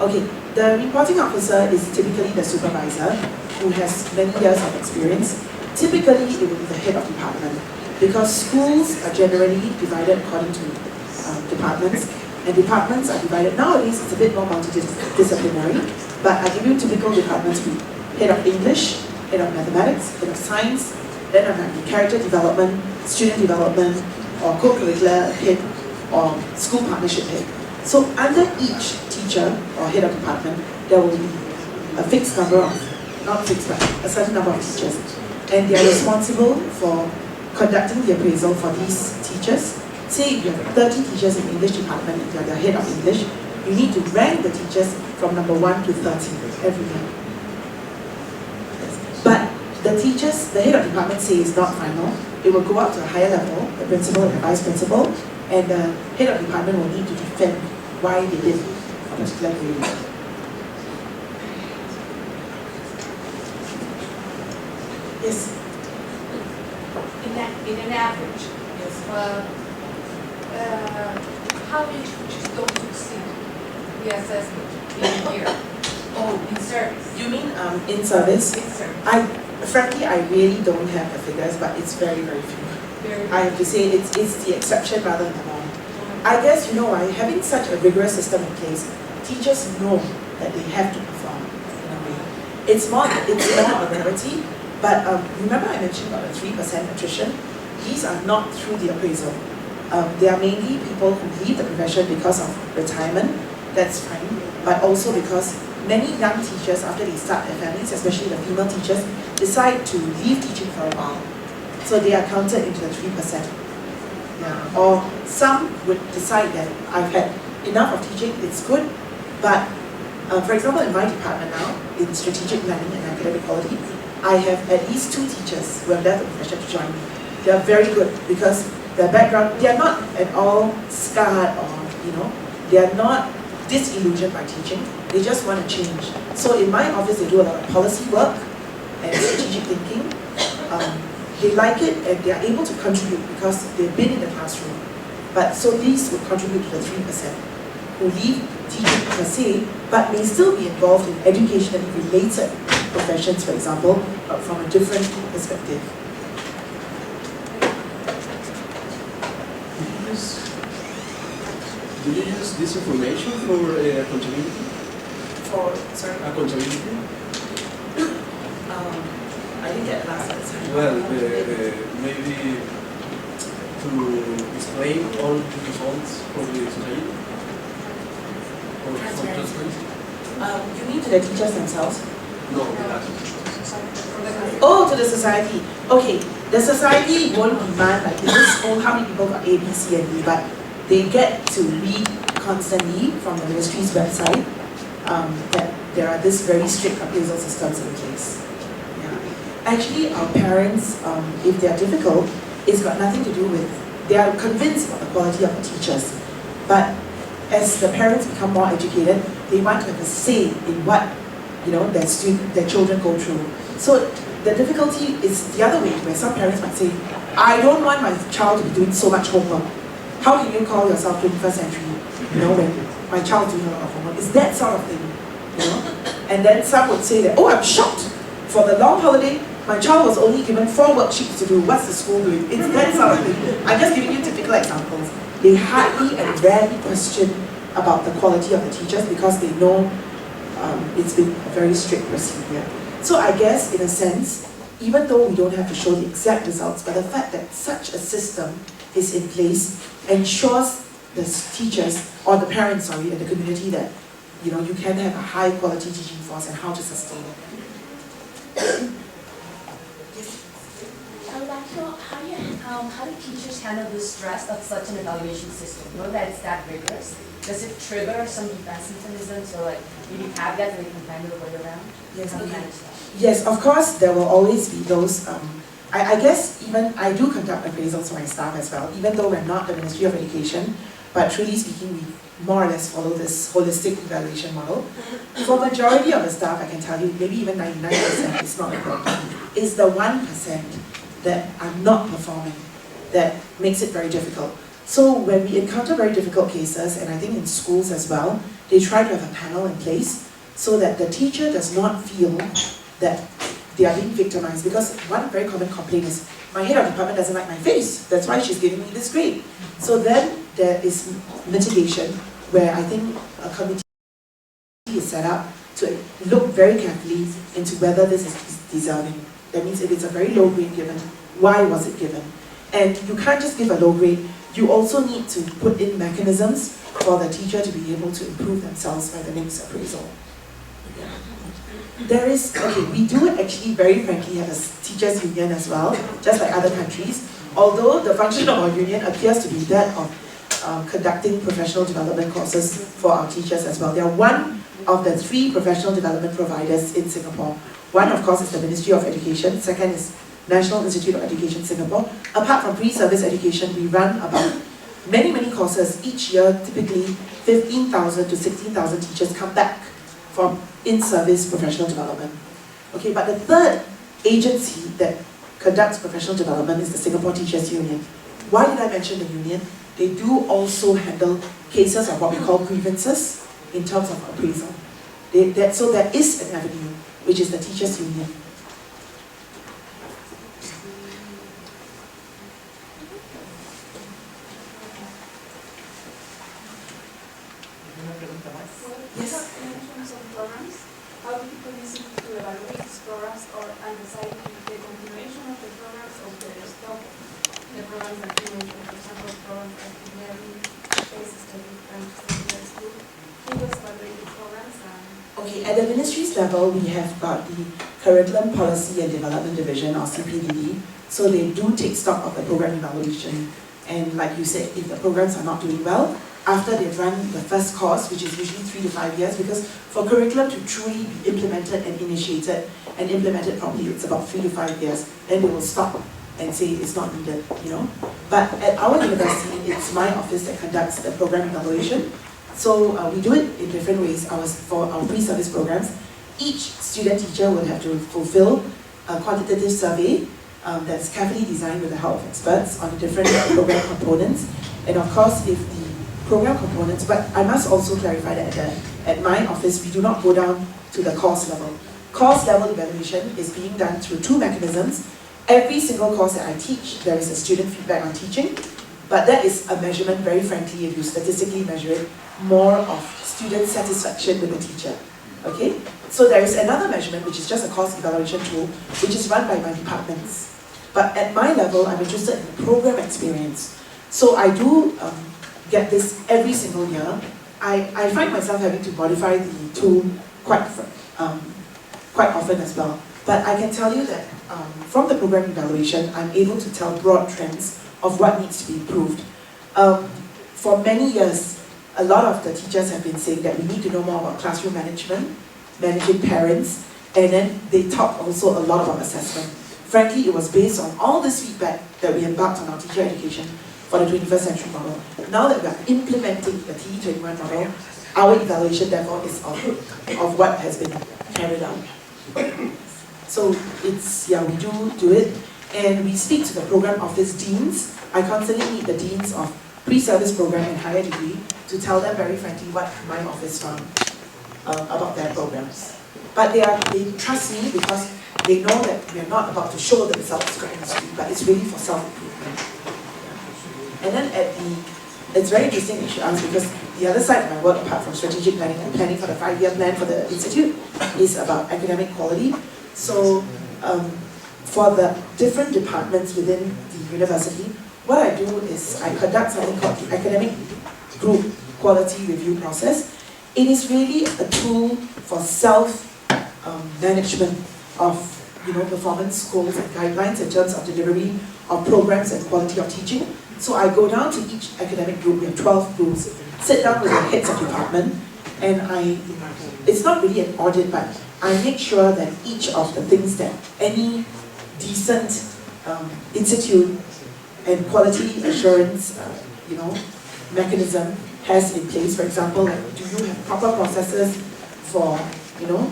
Okay, the reporting officer is typically the supervisor who has many years of experience. Typically, it will be the head of department because schools are generally divided according to departments, and departments are divided. Nowadays, it's a bit more multidisciplinary, but I give you typical departments with head of English, head of mathematics, head of science, then I have character development, student development, or co-curricular head, or school partnership head. So under each teacher or head of department, there will be a fixed number of, not fixed, but a certain number of teachers. And they are responsible for conducting the appraisal for these teachers. Say if you have 30 teachers in the English department and you are the head of English, you need to rank the teachers from number 1 to 30 every year. But the teachers, the head of department say is not final. It will go up to a higher level, the principal and the vice principal, and the head of department will need to defend why they did a particular grade. Yes?
In an average, yes. How many teachers don't succeed the assessment in a year? Oh, in service.
You mean in service?
In service.
Frankly, I really don't have the figures, but it's very, very few. I have to say it's the exception rather than the norm. I guess, why having such a rigorous system in place, teachers know that they have to perform in a way. It's more a rarity, but remember I mentioned about the 3% attrition? These are not through the appraisal. They are mainly people who leave the profession because of retirement, that's fine, but also because many young teachers, after they start their families, especially the female teachers, decide to leave teaching for a while. So they are counted into the 3%. Yeah. Or some would decide that I've had enough of teaching, it's good, but for example, in my department now, in strategic planning and academic quality, I have at least 2 teachers who have left the profession to join me. They are very good because their background, they are not at all scarred or, they are not disillusioned by teaching, they just want to change. So in my office, they do a lot of policy work and strategic thinking. They like it and they are able to contribute because they've been in the classroom. But so these would contribute to the 3% who leave teaching per se, but may still be involved in educationally related professions, for example, but from a different perspective.
Do you use this information for accountability?
Sorry?
Accountability?
I didn't get the last one.
Well, maybe to explain all the results for the society? Or for transparency?
You mean to the teachers themselves?
No,
Oh, to the society. Okay, the society won't demand like this, how many people got A, B, C, and D, but they get to read constantly from the ministry's website that there are this very strict appraisal systems in place. Yeah. Actually, our parents, if they are difficult, it's got nothing to do with, they are convinced about the quality of the teachers. But as the parents become more educated, they want to have a say in what their children go through. So the difficulty is the other way, where some parents might say, I don't want my child to be doing so much homework. How can you call yourself 21st century, when my child's doing a lot of homework? It's that sort of thing, And then some would say that, oh, I'm shocked. For the long holiday, my child was only given 4 worksheets to do. What's the school doing? It's that sort of thing. I'm just giving you typical examples. They hardly and rarely question about the quality of the teachers because they know it's been a very strict procedure. So I guess, in a sense, even though we don't have to show the exact results, but the fact that such a system is in place ensures the teachers, or the parents, and the community that you can have a high quality teaching force and how to sustain it.
I would like to know how do teachers handle the stress of such an evaluation system? You know that it's that rigorous. Does it trigger some defense mechanisms or like maybe caveats that they can find their way around?
Yes,
How do you manage that?
yes, of course, there will always be those. I guess even I do conduct appraisals for my staff as well, even though we're not the Ministry of Education, but truly speaking, we more or less follow this holistic evaluation model. For majority of the staff, I can tell you, maybe even 99% is not a problem. It's the 1% that are not performing that makes it very difficult. So when we encounter very difficult cases, and I think in schools as well, they try to have a panel in place so that the teacher does not feel that they are being victimized. Because one very common complaint is, my head of department doesn't like my face, that's why she's giving me this grade. So then there is mitigation where I think a committee is set up to look very carefully into whether this is deserving. That means if it's a very low grade given, why was it given? And you can't just give a low grade, you also need to put in mechanisms for the teacher to be able to improve themselves by the next appraisal. There is, okay, we do actually very frankly have a teachers union as well, just like other countries, although the function of our union appears to be that of conducting professional development courses for our teachers as well. They are one of the 3 professional development providers in Singapore. One, of course, is the Ministry of Education. Second is National Institute of Education Singapore. Apart from pre-service education, we run about many courses each year. Typically 15,000 to 16,000 teachers come back from in-service professional development. Okay, but the third agency that conducts professional development is the Singapore Teachers Union. Why did I mention the union? They do also handle cases of what we call grievances in terms of appraisal. So there is an avenue, which is the Teachers Union. Yes.
In terms of programs, how do people listen to evaluate these programs or decide the continuation of the programs or the stop the programs that you mentioned, for example, programs like learning, case study, and secondary school? Who does evaluate the programs?
Okay, at the ministry's level, we have got the Curriculum Policy and Development Division, or CPDD, so they do take stock of the program evaluation. And like you said, if the programs are not doing well, after they've run the first course, which is usually 3 to 5 years, because for curriculum to truly be implemented and initiated and implemented properly, it's about 3 to 5 years, then they will stop and say it's not needed, But at our university, it's my office that conducts the program evaluation. So we do it in different ways. For our pre-service programs, each student teacher will have to fulfill a quantitative survey that's carefully designed with the help of experts on different program components. And of course, if the program components, but I must also clarify that at my office, we do not go down to the course level. Course level evaluation is being done through 2 mechanisms. Every single course that I teach, there is a student feedback on teaching, but that is a measurement, very frankly, if you statistically measure it, more of student satisfaction with the teacher. Okay? So there is another measurement, which is just a course evaluation tool, which is run by my departments. But at my level, I'm interested in the program experience. So I do get this every single year. I find myself having to modify the tool quite often as well. But I can tell you that from the program evaluation, I'm able to tell broad trends of what needs to be improved. For many years, a lot of the teachers have been saying that we need to know more about classroom management, managing parents, and then they talk also a lot about assessment. Frankly, it was based on all this feedback that we embarked on our teacher education for the 21st century model. Now that we are implementing the TE21 model, our evaluation therefore is of what has been carried out. So it's, we do it, and we speak to the program office deans. I constantly meet the deans of pre-service program and higher degree to tell them very frankly what my office found about their programs. But they trust me because they know that we're not about to show the results to industry, but it's really for self-improvement. And then it's very interesting that you ask, because the other side of my work, apart from strategic planning and planning for the 5-year plan for the institute, is about academic quality. So for the different departments within the university, what I do is I conduct something called the academic group quality review process. it is really a tool for self-management of performance goals and guidelines in terms of delivery of programs and quality of teaching. So I go down to each academic group, we have 12 groups, sit down with the heads of department, and it's not really an audit, but I make sure that each of the things that any decent institute and quality assurance mechanism has in place. For example, like, do you have proper processes for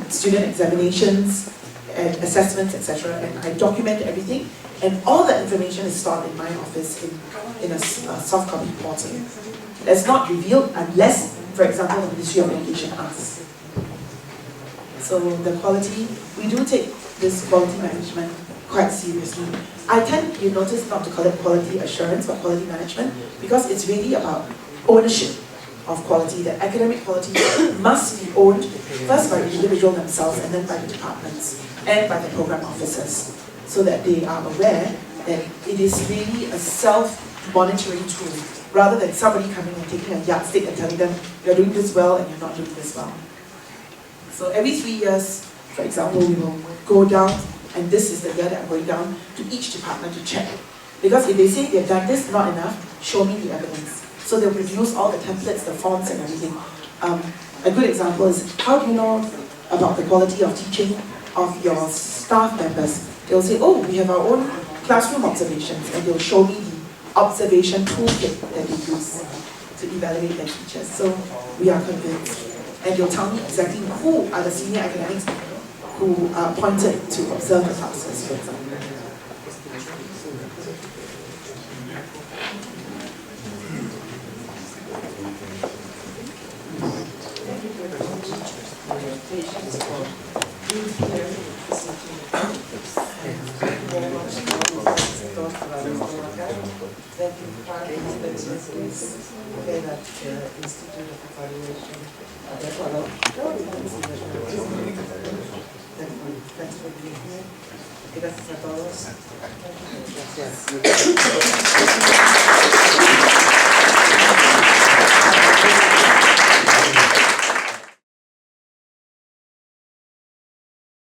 student examinations and assessments, etc. And I document everything, and all the information is stored in my office in a soft copy portal. It's not revealed unless, for example, the Ministry of Education asks. So the quality, we do take this quality management quite seriously. I tend, you notice, not to call it quality assurance, but quality management, because it's really about ownership of quality, that academic quality must be owned first by the individual themselves and then by the departments and by the program officers, so that they are aware that it is really a self-monitoring tool, rather than somebody coming and taking a yardstick and telling them, you're doing this well and you're not doing this well. So every 3 years, for example, we will go down, and this is the year that I'm going down to each department to check. Because if they say they've done this, not enough, show me the evidence. So they'll produce all the templates, the fonts and everything. A good example is, how do you know about the quality of teaching of your staff members? They'll say, oh, we have our own classroom observations, and they'll show me the observation toolkit that they use to evaluate their teachers. So we are convinced. And they'll tell me exactly who are the senior academics who are appointed to observe the classes, for example.
Thank you for the Institute of Evaluation de Ecuador. Thanks for being here. Gracias a todos. Gracias.